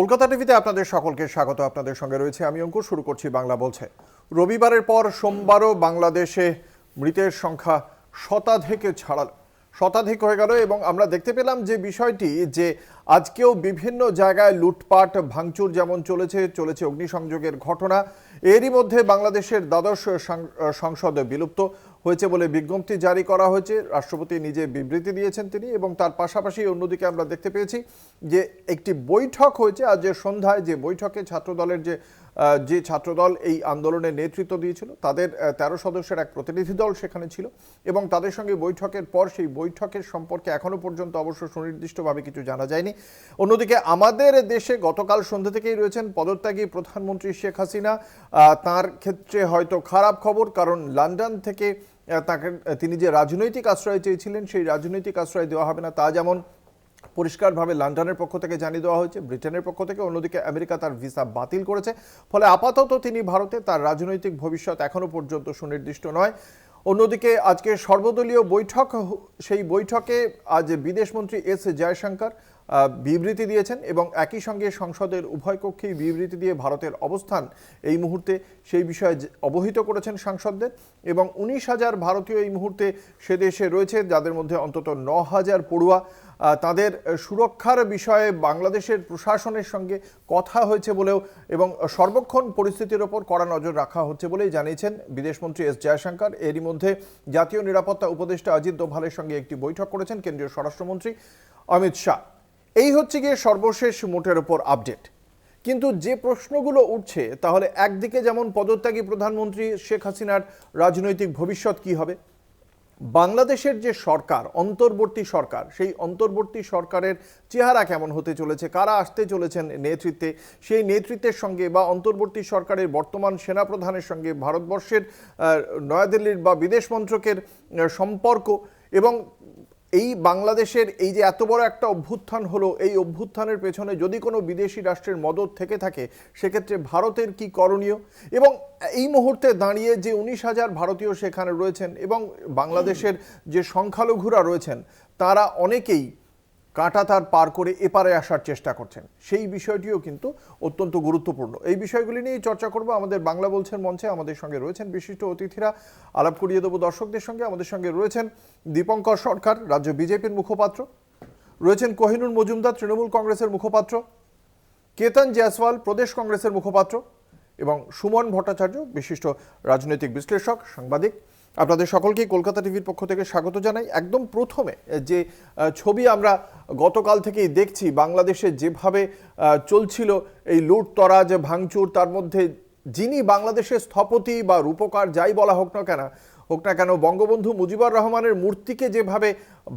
কলকাতা টিভিতে আপনাদের সকলকে স্বাগত। আপনাদের সঙ্গে রয়েছে আমি অঙ্কুর। শুরু করছি বাংলা বলছে। রবিবারের পর সোমবারও বাংলাদেশে মৃতের সংখ্যা শতাধিক হয়ে গেল এবং আমরা দেখতে পেলাম যে বিষয়টি যে আজকেও বিভিন্ন জায়গায় লুটপাট ভাঙচুর যেমন চলেছে অগ্নিসংযোগের ঘটনা। এরই মধ্যে বাংলাদেশের দ্বাদশ সংসদ বিলুপ্ত হয়েছে বলে বিজ্ঞপ্তি জারি করা হয়েছে। রাষ্ট্রপতি নিজে বিবৃতি দিয়েছেন তিনি, এবং তার পাশাপাশি অন্যদিকে আমরা দেখতে পেয়েছি যে একটি বৈঠক হয়েছে আজ সন্ধ্যায়, যে বৈঠকে ছাত্রদলের যে ছাত্রদল এই আন্দোলনের নেতৃত্ব দিয়েছিল তাদের 13 সদস্যের এক প্রতিনিধি দল সেখানে ছিল, এবং তাদের সঙ্গে বৈঠকের পর সেই বৈঠকের সম্পর্কে এখনো পর্যন্ত অবশ্য সুনির্দিষ্টভাবে কিছু জানা যায়নি। অন্যদিকে আমাদের দেশে গতকাল সন্ধ্যা থেকেই রয়েছেন পদত্যাগী প্রধানমন্ত্রী শেখ হাসিনা। তার ক্ষেত্রে হয়তো খারাপ খবর, কারণ লন্ডন থেকে তিনি যে রাজনৈতিক আশ্রয় চেয়েছিলেন সেই রাজনৈতিক আশ্রয় দেওয়া হবে না, তা যেমন পরিষ্কারভাবে লন্ডনের পক্ষ থেকে জানিয়ে দেওয়া হয়েছে, ব্রিটেনের পক্ষ থেকে। অন্যদিকে আমেরিকা তার ভিসা বাতিল করেছে, ফলে আপাতত তিনি ভারতে, তার রাজনৈতিক ভবিষ্যৎ এখনো পর্যন্ত সুনির্দিষ্ট নয়। অন্যদিকে আজকে সর্বদলীয় বৈঠক, সেই বৈঠকে আজ বিদেশমন্ত্রী এস জয়শঙ্কর বিবৃতি দিয়েছেন, এবং একই সঙ্গে সংসদের উভয় কক্ষেই বিবৃতি দিয়ে ভারতের অবস্থান এই মুহূর্তে সেই বিষয়ে অবহিত করেছেন সাংসদদের। এবং 19,000 ভারতীয় এই মুহূর্তে সে দেশে রয়েছে, যাদের মধ্যে অন্তত 9,000 পড়ুয়া। তাদের সুরক্ষার বিষয়ে বাংলাদেশের প্রশাসনের সঙ্গে কথা হয়েছে বলেও, এবং সর্বক্ষণ পরিস্থিতির ওপর কড়া নজর রাখা হচ্ছে বলেই জানিয়েছেন বিদেশমন্ত্রী এস জয়শঙ্কর। এরই মধ্যে জাতীয় নিরাপত্তা উপদেষ্টা অজিত দোভালের সঙ্গে একটি বৈঠক করেছেন কেন্দ্রীয় স্বরাষ্ট্রমন্ত্রী অমিত শাহ। এই হচ্ছে গিয়ে সর্বশেষ মোটের ওপর আপডেট। কিন্তু যে প্রশ্নগুলো উঠছে, তাহলে একদিকে যেমন পদত্যাগী প্রধানমন্ত্রী শেখ হাসিনার রাজনৈতিক ভবিষ্যৎ কি হবে, বাংলাদেশের যে সরকার, অন্তর্বর্তী সরকার, সেই অন্তর্বর্তী সরকারের চেহারা কেমন হতে চলেছে, কারা আসতে চলেছেন নেতৃত্বে, সেই নেতৃত্বের সঙ্গে বা অন্তর্বর্তী সরকারের বর্তমান সেনাপ্রধানের সঙ্গে ভারতবর্ষের নয়াদিল্লির বা বিদেশ মন্ত্রকের সম্পর্ক, এবং এই বাংলাদেশের এই যে এত বড় একটা অভ্যুত্থান হলো, এই অভ্যুত্থানের পেছনে যদি কোনো বিদেশি রাষ্ট্রের মদদ থেকে থাকে সেক্ষেত্রে ভারতের কি করণীয়, এবং এই মুহূর্তে দাঁড়িয়ে যে 19,000 ভারতীয় সেখানে রয়েছেন এবং বাংলাদেশের যে সংখ্যালঘুরা রয়েছেন তারা অনেকেই কাঁটাতার পার করে এপারে আসার চেষ্টা করছেন, সেই বিষয়টিও কিন্তু অত্যন্ত গুরুত্বপূর্ণ। এই বিষয়গুলি নিয়েই চর্চা করব আমাদের বাংলা বলছেন মঞ্চে। আমাদের সঙ্গে রয়েছেন বিশিষ্ট অতিথিরা, আলাপ করিয়ে দেবো দর্শকদের সঙ্গে। আমাদের সঙ্গে রয়েছেন দীপঙ্কর সরকার, রাজ্য বিজেপির মুখপাত্র, রয়েছেন কোহিনুর মজুমদার, তৃণমূল কংগ্রেসের মুখপাত্র, কেতন জয়সওয়াল, প্রদেশ কংগ্রেসের মুখপাত্র, এবং সুমন ভট্টাচার্য, বিশিষ্ট রাজনৈতিক বিশ্লেষক, সাংবাদিক। আপনাদের সকলকেই কলকাতা টিভির পক্ষ থেকে স্বাগত জানাই। একদম প্রথমে যে ছবি আমরা গতকাল থেকেই দেখছি, বাংলাদেশে যেভাবে চলছিল এই লুটতরাজ ভাঙচুর, তার মধ্যে যিনি বাংলাদেশের স্থপতি বা রূপকার যাই বলা হোক না কেন, বঙ্গবন্ধু মুজিবুর রহমানের মূর্তিকে যেভাবে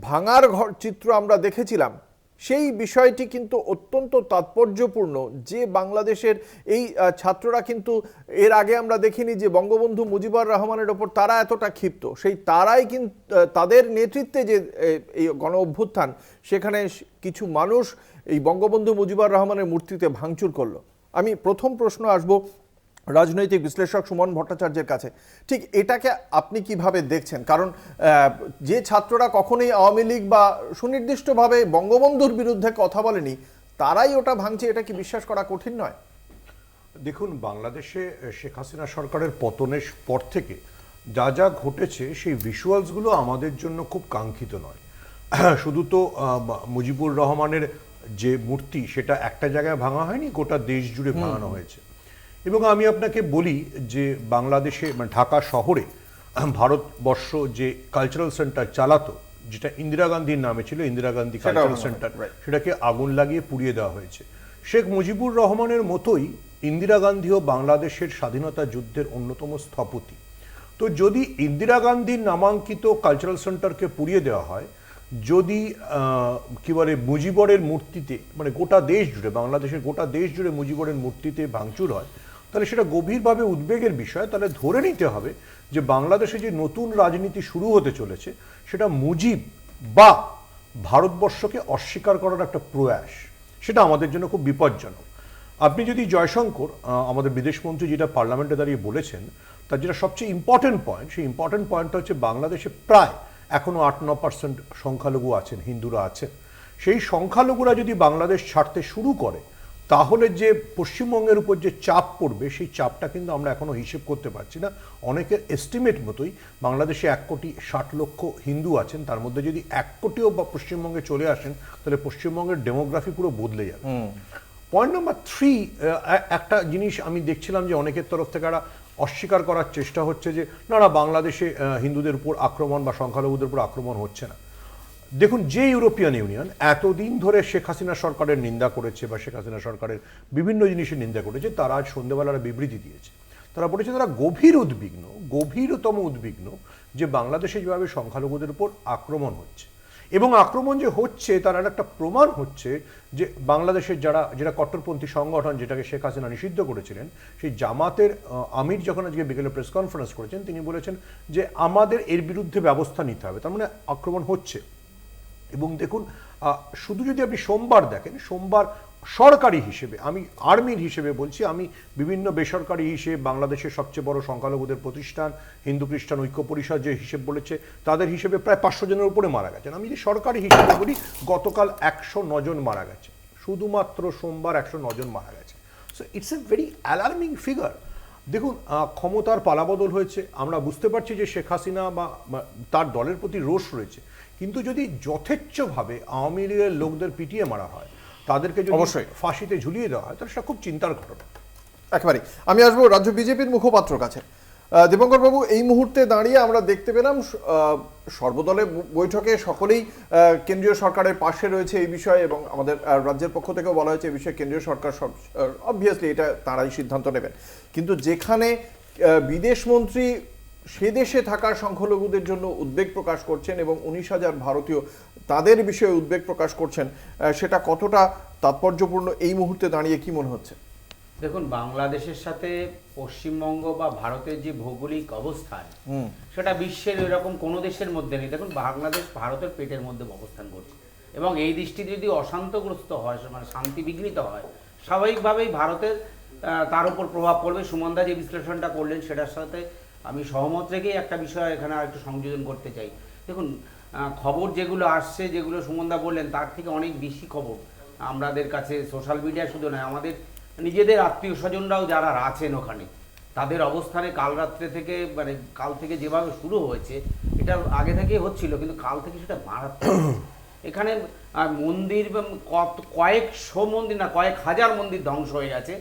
ভাঙার চিত্র আমরা দেখেছিলাম, সেই বিষয়টি কিন্তু অত্যন্ত তাৎপর্যপূর্ণ। যে বাংলাদেশের এই ছাত্ররা কিন্তু এর আগে আমরা দেখিনি যে বঙ্গবন্ধু মুজিবুর রহমানের ওপর তারা এতটা ক্ষিপ্ত, সেই তারাই কিন্তু তাদের নেতৃত্বে যে এই গণ অভ্যুত্থান, সেখানে কিছু মানুষ এই বঙ্গবন্ধু মুজিবুর রহমানের মূর্তিতে ভাঙচুর করলো। আমি প্রথম প্রশ্ন আসবো রাজনৈতিক বিশ্লেষক সুমন ভট্টাচার্যের কাছে। ঠিক এটাকে আপনি কিভাবে দেখছেন? কারণ যে ছাত্ররা কখনোই আওয়ামী লীগ বা সুনির্দিষ্টভাবে বঙ্গবন্ধুর বিরুদ্ধে কথা বলেনি, তারাই ওটা ভাঙছে, এটা কি বিশ্বাস করা কঠিন নয়? দেখুন, বাংলাদেশে শেখ হাসিনা সরকারের পতনের পর থেকে যা যা ঘটেছে সেই ভিজুয়ালসগুলো আমাদের জন্য খুব কাঙ্ক্ষিত নয়। শুধু তো মুজিবুর রহমানের যে মূর্তি সেটা একটা জায়গায় ভাঙা হয়নি, গোটা দেশ জুড়ে ভাঙানো হয়েছে। এবং আমি আপনাকে বলি যে বাংলাদেশে মানে ঢাকা শহরে ভারতবর্ষ যে কালচারাল সেন্টার চালাতো, যেটা ইন্দিরা গান্ধীর নামে ছিল, ইন্দিরা গান্ধী কালচারাল সেন্টার, সেটাকে আগুন লাগিয়ে পুড়িয়ে দেওয়া হয়েছে। শেখ মুজিবুর রহমানের মতোই ইন্দিরা গান্ধীও বাংলাদেশের স্বাধীনতা যুদ্ধের অন্যতম স্থপতি। তো যদি ইন্দিরা গান্ধীর নামাঙ্কিত কালচারাল সেন্টারকে পুড়িয়ে দেওয়া হয়, যদি কি বলে মুজিবরের মূর্তিতে, মানে গোটা দেশ জুড়ে, বাংলাদেশের গোটা দেশ জুড়ে মুজিবরের মূর্তিতে ভাঙচুর হয়, তাহলে সেটা গভীরভাবে উদ্বেগের বিষয়। তাহলে ধরে নিতে হবে যে বাংলাদেশে যে নতুন রাজনীতি শুরু হতে চলেছে সেটা মুজিব বা ভারতবর্ষকে অস্বীকার করার একটা প্রয়াস, সেটা আমাদের জন্য খুব বিপজ্জনক। আপনি যদি জয়শঙ্কর, আমাদের বিদেশমন্ত্রী, যেটা পার্লামেন্টে দাঁড়িয়ে বলেছেন, তার যেটা সবচেয়ে ইম্পর্টেন্ট পয়েন্ট, সেই ইম্পর্টেন্ট পয়েন্টটা হচ্ছে বাংলাদেশে প্রায় এখনও 8-9% সংখ্যালঘু আছেন, হিন্দুরা আছেন। সেই সংখ্যালঘুরা যদি বাংলাদেশ ছাড়তে শুরু করে, তাহলে যে পশ্চিমবঙ্গের উপর যে চাপ পড়বে সেই চাপটা কিন্তু আমরা এখনো হিসেব করতে পারছি না। অনেকের এস্টিমেট মতোই বাংলাদেশে 1,60,00,000 হিন্দু আছেন, তার মধ্যে যদি 1 কোটিও বা পশ্চিমবঙ্গে চলে আসেন তাহলে পশ্চিমবঙ্গের ডেমোগ্রাফি পুরো বদলে যাবে। পয়েন্ট নাম্বার 3, একটা জিনিস আমি দেখছিলাম যে অনেকের তরফ থেকে একটা অস্বীকার করার চেষ্টা হচ্ছে যে না বাংলাদেশে হিন্দুদের উপর আক্রমণ বা সংখ্যালঘুদের উপর আক্রমণ হচ্ছে না। দেখুন, যে ইউরোপিয়ান ইউনিয়ন এতদিন ধরে শেখ হাসিনা সরকারের নিন্দা করেছে বা শেখ হাসিনা সরকারের বিভিন্ন জিনিসের নিন্দা করেছে, তারা আজ সন্ধ্যেবেলা একটা বিবৃতি দিয়েছে। তারা বলেছে তারা গভীরতম উদ্বিগ্ন যে বাংলাদেশে যেভাবে সংখ্যালঘুদের উপর আক্রমণ হচ্ছে, এবং আক্রমণ যে হচ্ছে তার একটা প্রমাণ হচ্ছে যে বাংলাদেশের যেটা কট্টরপন্থী সংগঠন, যেটাকে শেখ হাসিনা নিষিদ্ধ করেছিলেন, সেই জামাতের আমির যখন আজকে বিকেলে প্রেস কনফারেন্স করেছেন, তিনি বলেছেন যে আমাদের এর বিরুদ্ধে ব্যবস্থা নিতে হবে। তার মানে আক্রমণ হচ্ছে। এবং দেখুন, শুধু যদি আপনি সোমবার দেখেন, সোমবার সরকারি হিসেবে, আমি আর্মির হিসেবে বলছি, আমি বিভিন্ন বেসরকারি হিসেবে বাংলাদেশের সবচেয়ে বড় সংখ্যালঘুদের প্রতিষ্ঠান হিন্দু খ্রিস্টান ঐক্য পরিষদ যে হিসেব বলেছে, তাদের হিসেবে প্রায় 500 জনের উপরে মারা গেছেন। আমি যদি সরকারি হিসেবে বলি, গতকাল 109 জন মারা গেছে, শুধুমাত্র সোমবার 109 জন মারা গেছে। So it's a very alarming figure. দেখুন, ক্ষমতার পালাবদল হয়েছে, আমরা বুঝতে পারছি যে শেখ হাসিনা বা তার দলের প্রতি রোষ রয়েছে, কিন্তু যদি যথেচ্ছভাবে আওয়ামী লীগের লোকদের পিটিয়ে মারা হয়, তাদেরকে যদি অবশ্যই ফাঁসিতে ঝুলিয়ে দেওয়া হয়, তাহলে সেটা খুব চিন্তার ঘটনা। একেবারেই। আমি আসবো রাজ্য বিজেপির মুখপাত্র কাছে। দীপঙ্কর বাবু, এই মুহূর্তে দাঁড়িয়ে আমরা দেখতে পেলাম সর্বদলের বৈঠকে সকলেই কেন্দ্রীয় সরকারের পাশে রয়েছে এই বিষয়ে, এবং আমাদের রাজ্যের পক্ষ থেকেও বলা হয়েছে এই বিষয়ে কেন্দ্রীয় সরকার অবভিয়াসলি এটা তারাই সিদ্ধান্ত নেবেন। কিন্তু যেখানে বিদেশমন্ত্রী সে দেশে থাকা সংখ্যালঘুদের জন্য উদ্বেগ প্রকাশ করছেন এবং 19,000 ভারতীয় তাদের বিষয়ে উদ্বেগ প্রকাশ করছেন, সেটা কতটা তাৎপর্যপূর্ণ এই মুহূর্তে দাঁড়িয়ে কি মনে হচ্ছে? দেখুন, বাংলাদেশের সাথে পশ্চিমবঙ্গ বা ভারতের যে ভৌগোলিক অবস্থান, সেটা বিশ্বের এরকম কোনো দেশের মধ্যে নেই। দেখুন, বাংলাদেশ ভারতের পেটের মধ্যে অবস্থান করছে, এবং এই দেশটি যদি অশান্তগ্রস্ত হয়, মানে শান্তি বিঘ্নিত হয়, স্বাভাবিকভাবেই ভারতের তার উপর প্রভাব পড়বে। সুমনদা যে বিশ্লেষণটা করলেন সেটার সাথে আমি সহমত রেখেই একটা বিষয় এখানে আরেকটু সংযোজন করতে চাই। দেখুন, খবর যেগুলো আসছে, যেগুলো সুমনদা বললেন, তার থেকে অনেক বেশি খবর আমাদের কাছে সোশ্যাল মিডিয়া শুধু নয়, আমাদের নিজেদের আত্মীয় স্বজনরাও যারা আছেন ওখানে, তাদের অবস্থানে কাল রাত্রে থেকে, মানে কাল থেকে যেভাবে শুরু হয়েছে, এটা আগে থেকেই হচ্ছিল, কিন্তু কাল থেকে সেটা মারাত্মক। এখানে মন্দির কয়েকশো মন্দির না, কয়েক হাজার মন্দির ধ্বংস হয়ে গেছে।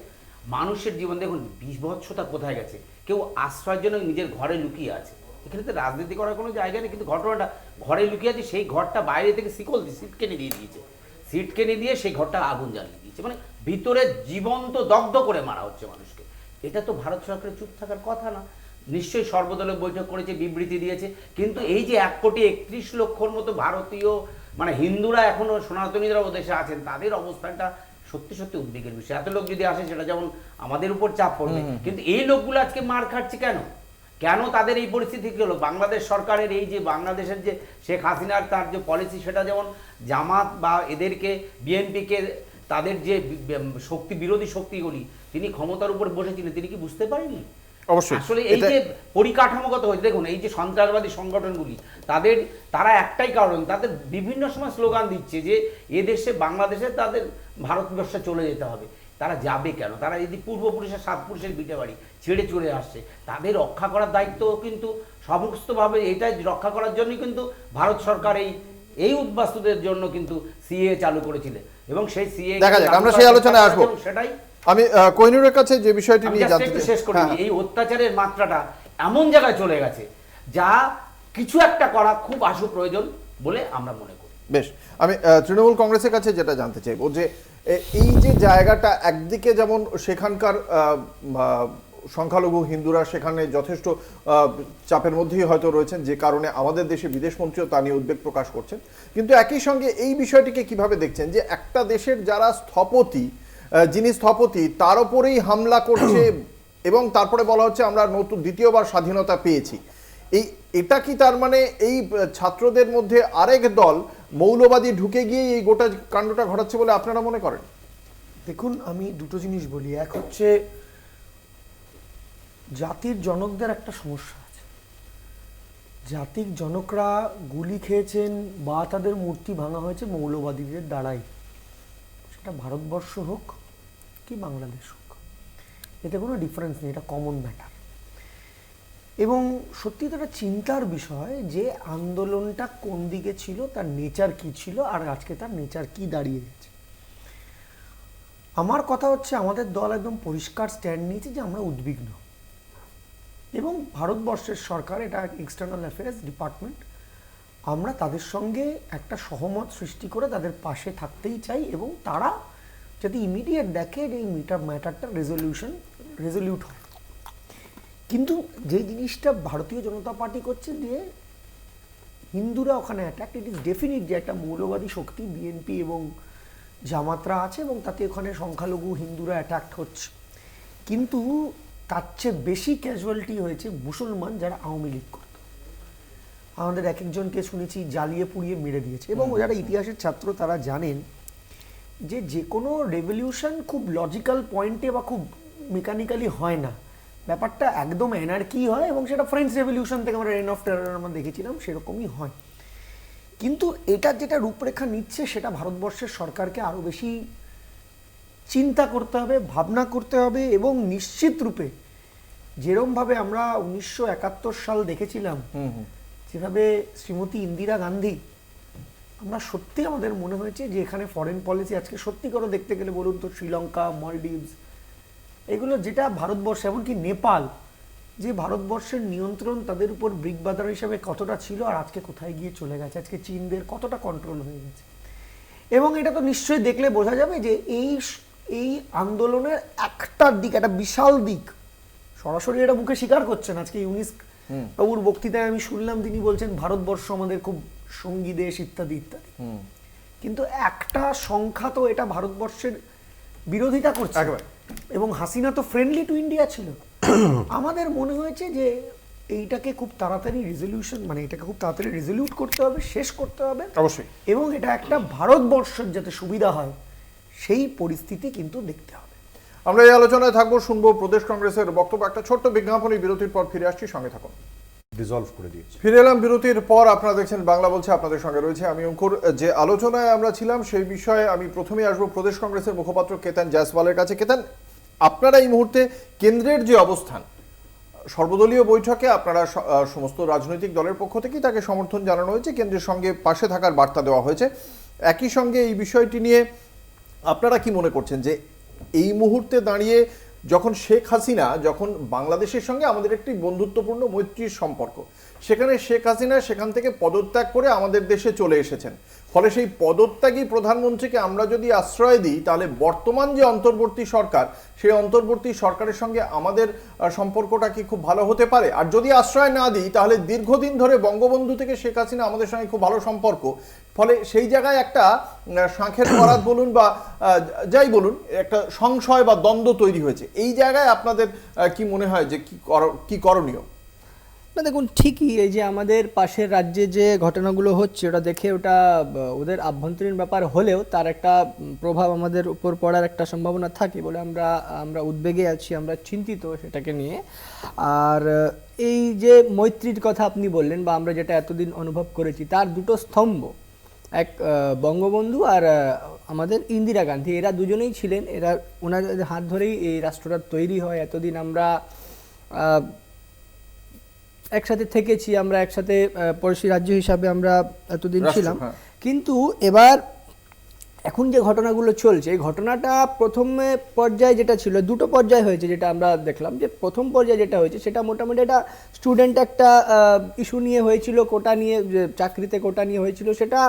মানুষের জীবন দেখুন, বিভৎসতা কোথায় গেছে। কেউ আশ্রয়ের জন্য নিজের ঘরে লুকিয়ে আছে। এখানে তো রাজনীতি করার কোনো জায়গা নেই, কিন্তু ঘটনাটা ঘরে লুকিয়ে আছে, সেই ঘরটা বাইরে থেকে সিট কেনে দিয়ে দিয়েছে, সিট কেনে দিয়ে সেই ঘরটা আগুন জ্বালিয়ে দিয়েছে, মানে ভিতরে জীবন্ত দগ্ধ করে মারা হচ্ছে মানুষকে। এটা তো ভারত সরকারের চুপ থাকার কথা না। নিশ্চয়ই সর্বদলীয় বৈঠক করেছে, বিবৃতি দিয়েছে, কিন্তু এই যে 1,31,00,000 মতো ভারতীয়, মানে হিন্দুরা এখনো সনাতনীরা ও দেশে আছেন, তাদের অবস্থানটা সত্যি সত্যি উদ্বেগের বিষয়। এত লোক যদি আসে, সেটা যেমন আমাদের উপর চাপ পড়বে, কিন্তু এই লোকগুলো আজকে মার খাচ্ছে কেন? কেন তাদের এই পরিস্থিতি হলো? বাংলাদেশ সরকারের এই যে বাংলাদেশের যে শেখ হাসিনার তার যে পলিসি, সেটা যেমন জামাত বা এদেরকে, বিএনপিকে, তাদের যে শক্তি বিরোধী শক্তিগুলি, তিনি ক্ষমতার উপর বসেছিলেন, তিনি কি বুঝতে পারেননি? অবশ্যই আসলে এই যে পরিকাঠামোগত হয়েছে, দেখুন এই যে সন্ত্রাসবাদী সংগঠনগুলি, তারা একটাই কারণ, তাদের বিভিন্ন সময় স্লোগান দিচ্ছে যে এদেশে, বাংলাদেশে তাদের ভারতবর্ষে চলে যেতে হবে। তারা যাবে কেন? তারা যদি পূর্বপুরুষের, 7 পুরুষের ভিটে বাড়ি ছেড়ে চলে আসছে, তাদের রক্ষা করার দায়িত্ব কিন্তু সমস্তভাবে এটাই রক্ষা করার জন্যই কিন্তু ভারত সরকার এই উদ্বাস্তুদের জন্য কিন্তু সিএ চালু করেছিলেন, এবং সেই সিএ দেখা যাক, আমরা সেই আলোচনায় আসবো। সেটাই আমি কোহিনুরের কাছে যে বিষয়টি নিয়ে জানতে চাই, শেষ করি। এই অত্যাচারের মাত্রাটা এমন জায়গায় চলে গেছে, যা কিছু একটা করা খুব আশু প্রয়োজন বলে আমরা মনে করি। বেশ, আমি তৃণমূল কংগ্রেসের কাছে যেটা জানতে চাইবো যে এই যে জায়গাটা, একদিকে যেমন সেখানকার সংখ্যালঘু হিন্দুরা সেখানে যথেষ্ট চাপের মধ্যেই হয়তো রয়েছেন, যে কারণে আমাদের দেশে বিদেশমন্ত্রীও তা নিয়ে উদ্বেগ প্রকাশ করছেন, কিন্তু একই সঙ্গে এই বিষয়টিকে কিভাবে দেখছেন যে একটা দেশের যারা স্থপতি, যিনি স্থপতি, তার উপরেই হামলা করছে এবং তারপরে বলা হচ্ছে আমরা নতুন দ্বিতীয়বার স্বাধীনতা পেয়েছি। এটা কি তার মানে এই ছাত্রদের মধ্যে আরেক দল মৌলবাদী ঢুকে গিয়ে এই গোটা কাণ্ডটা ঘটাচ্ছে বলে আপনারা মনে করেন? দেখুন, আমি দুটো জিনিস বলি। এক হচ্ছে, জাতির জনকদের একটা সমস্যা আছে। জাতির জনকরা গুলি খেয়েছেন বা তাদের মূর্তি ভাঙা হয়েছে মৌলবাদীদের দ্বারাই, সেটা ভারতবর্ষ হোক কি বাংলাদেশ হোক, এতে কোনো ডিফারেন্স নেই, এটা কমন ম্যাটার। এবং সত্যি তো একটা চিন্তার বিষয় যে আন্দোলনটা কোন দিকে ছিল, তার নেচার কি ছিল, আর আজকে তার নেচার কি দাঁড়িয়ে গেছে। আমার কথা হচ্ছে আমাদের দল একদম পরিষ্কার স্ট্যান্ড নিয়েছে যে আমরা উদ্বিগ্ন, এবং ভারতবর্ষের সরকার, এটা এক্সটার্নাল অ্যাফেয়ার্স ডিপার্টমেন্ট, আমরা তাদের সঙ্গে একটা সহমত সৃষ্টি করে তাদের পাশে থাকতেই চাই, এবং তারা যদি ইমিডিয়েট দেখে যে এই ম্যাটারটা রেজলিউট হয়। কিন্তু যে জিনিসটা ভারতীয় জনতা পার্টি করছে যে হিন্দুরা ওখানে অ্যাটাক, ইট ইজ ডেফিনিট যে একটা মৌলবাদী শক্তি বিএনপি এবং জামাতরা আছে, এবং তাতে ওখানে সংখ্যালঘু হিন্দুরা অ্যাটাক হচ্ছে। কিন্তু তার চেয়ে বেশি ক্যাজুয়ালিটি হয়েছে মুসলমান যারা আওয়ামী লীগ করত। আমাদের এক একজনকে শুনেছি জ্বালিয়ে পুড়িয়ে মেরে দিয়েছে, এবং যারা ইতিহাসের ছাত্র তারা জানেন যে যে কোনো রেভলিউশন খুব লজিক্যাল পয়েন্টে বা খুব মেকানিক্যালি হয় না, ব্যাপারটা একদম এনার্কি হয়, এবং সেটা ফ্রেঞ্চ রেভলিউশন থেকে আমরা রেইন অফ টেরর আমরা দেখেছিলাম, সেরকমই হয়। কিন্তু এটা যেটা রূপরেখা নিচ্ছে সেটা ভারতবর্ষের সরকারকে আরও বেশি চিন্তা করতে হবে, ভাবনা করতে হবে, এবং নিশ্চিত রূপে যেরমভাবে আমরা 1971 সাল দেখেছিলাম, যেভাবে শ্রীমতী ইন্দিরা গান্ধী, আমরা সত্যি আমাদের মনে হয়েছে যে এখানে ফরেন পলিসি আজকে সত্যি করে দেখতে গেলে বলুন তো শ্রীলঙ্কা, মলডিভস, এগুলো যেটা ভারতবর্ষ, এমনকি নেপাল, যে ভারতবর্ষের নিয়ন্ত্রণ তাদের উপর ব্রিক বাদার হিসাবে কতটা ছিল, আর আজকে কোথায় গিয়ে চলে গেছে, আজকে চীনদের কতটা কন্ট্রোল হয়ে গেছে। এবং এটা তো নিশ্চয়ই দেখলে বোঝা যাবে যে এই আন্দোলনের একটা দিক, একটা বিশাল দিক, সরাসরি এটা মুখে স্বীকার করছেন। আজকে ইউনিস বাবুর বক্তৃতায় আমি শুনলাম তিনি বলছেন ভারতবর্ষ আমাদের খুব সঙ্গী দেশ ইত্যাদি ইত্যাদি, কিন্তু একটা সংখ্যা তো এটা ভারতবর্ষের বিরোধিতা করছে, এবং হাসিনা তো ফ্রেন্ডলি টু ইন্ডিয়া ছিল। আমাদের মনে হয়েছে যে এইটাকে খুব তাড়াতাড়ি এটাকে খুব তাড়াতাড়ি রেজলিউট করতে হবে, শেষ করতে হবে অবশ্যই, এবং এটা একটা ভারতবর্ষের যাতে সুবিধা হয় সেই পরিস্থিতি কিন্তু দেখতে হবে। আমরা এই আলোচনায় থাকবো, শুনবো প্রদেশ কংগ্রেসের বক্তব্য। একটা ছোট্ট বিজ্ঞাপনী বিরতির পর ফিরে আসছি, সঙ্গে থাকুন। ডিসলভ করে দিয়েছে। ফিরে এলাম বিরতির পর, আপনারা দেখছেন বাংলা বলছে, আপনাদের সঙ্গে রয়েছে আমি অঙ্কুর। যে আলোচনায় আমরা ছিলাম সেই বিষয়ে আমি প্রথমেই আসবো প্রদেশ কংগ্রেসের মুখপাত্র কেতান জয়সওয়ালের কাছে। কেতান, আপনারা এই মুহূর্তে কেন্দ্রের যে অবস্থান, সর্বদলীয় বৈঠকে আপনারা সমস্ত রাজনৈতিক দলের পক্ষ থেকেই তাকে সমর্থন জানানো হয়েছে, কেন্দ্রের সঙ্গে পাশে থাকার বার্তা দেওয়া হয়েছে। একই সঙ্গে এই বিষয়টি নিয়ে আপনারা কি মনে করছেন যে এই মুহূর্তে দাঁড়িয়ে যখন শেখ হাসিনা, যখন বাংলাদেশের সঙ্গে আমাদের একটি বন্ধুত্বপূর্ণ মৈত্রীর সম্পর্ক, সেখানে শেখ হাসিনা সেখান থেকে পদত্যাগ করে আমাদের দেশে চলে এসেছেন, ফলে সেই পদত্যাগী প্রধানমন্ত্রীকে আমরা যদি আশ্রয় দিই, তাহলে বর্তমান যে অন্তর্বর্তী সরকার, সেই অন্তর্বর্তী সরকারের সঙ্গে আমাদের সম্পর্কটা কি খুব ভালো হতে পারে? আর যদি আশ্রয় না দিই, তাহলে দীর্ঘদিন ধরে বঙ্গবন্ধু থেকে শেখ হাসিনা আমাদের সঙ্গে খুব ভালো সম্পর্ক, ফলে সেই জায়গায় একটা শাঁখের করাত বলুন বা যাই বলুন, একটা সংশয় বা দ্বন্দ্ব তৈরি হয়েছে। এই জায়গায় আপনাদের কি মনে হয় যে কি করণীয়? না দেখুন, ঠিকই এই যে আমাদের পাশের রাজ্যে যে ঘটনাগুলো হচ্ছে ওটা দেখে ওটা ওদের আভ্যন্তরীণ ব্যাপার হলেও তার একটা প্রভাব আমাদের উপর পড়ার একটা সম্ভাবনা থাকে বলে আমরা উদ্বেগে আছি, আমরা চিন্তিত সেটাকে নিয়ে। আর এই যে মৈত্রীর কথা আপনি বললেন বা আমরা যেটা এতদিন অনুভব করেছি, তার দুটো স্তম্ভ, এক বঙ্গবন্ধু আর আমাদের ইন্দিরা গান্ধী, এরা দুজনেই ছিলেন, ওনাদের হাত ধরেই এই রাষ্ট্রটা তৈরি হয়। এতদিন আমরা একসাথে থেকেছি, আমরা একসাথে পড়শি রাজ্য হিসাবে আমরা এতদিন ছিলাম। কিন্তু এবার এখন যে ঘটনাগুলো চলছে, এই ঘটনাটা প্রথমে পর্যায়ে যেটা ছিল, দুটো পর্যায়ে হয়েছে যেটা আমরা দেখলাম। যে প্রথম পর্যায়ে যেটা হয়েছে সেটা মোটামুটি একটা স্টুডেন্ট একটা ইস্যু নিয়ে হয়েছিল, কোটা নিয়ে, চাকরিতে কোটা নিয়ে হয়েছিল, সেটা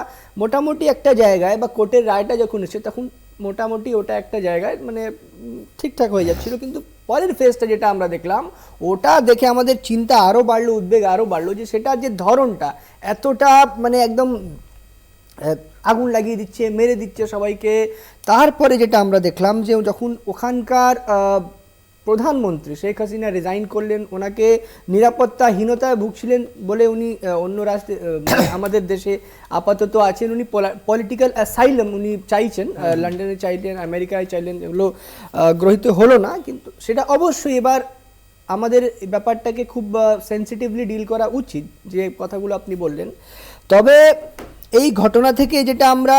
মোটামুটি একটা জায়গায় বা কোর্টের রায়টা যখন এসে তখন মোটামুটি ওটা একটা জায়গায় মানে ঠিকঠাক হয়ে যাচ্ছিল। কিন্তু পরের ফেজটা যেটা আমরা দেখলাম, ওটা দেখে আমাদের চিন্তা আরও বাড়লো, উদ্বেগ আরও বাড়লো, যে সেটার যে ধরনটা এতটা মানে একদম আগুন লাগিয়ে দিচ্ছে, মেরে দিচ্ছে সবাইকে। তারপরে যেটা আমরা দেখলাম যে যখন ওখানকার প্রধানমন্ত্রী শেখ হাসিনা রিজাইন করলেন, ওনাকে নিরাপত্তাহীনতায় ভুগছিলেন বলে উনি অন্য রাষ্ট্রে আমাদের দেশে আপাতত আছেন, উনি পলিটিক্যাল অ্যাসাইলাম উনি চাইছেন, লন্ডনে চাইলেন, আমেরিকায় চাইলেন, এগুলো গ্রহীত হলো না। কিন্তু সেটা অবশ্যই এবার আমাদের ব্যাপারটাকে খুব সেন্সিটিভলি ডিল করা উচিত, যে কথাগুলো আপনি বললেন। তবে এই ঘটনা থেকে যেটা আমরা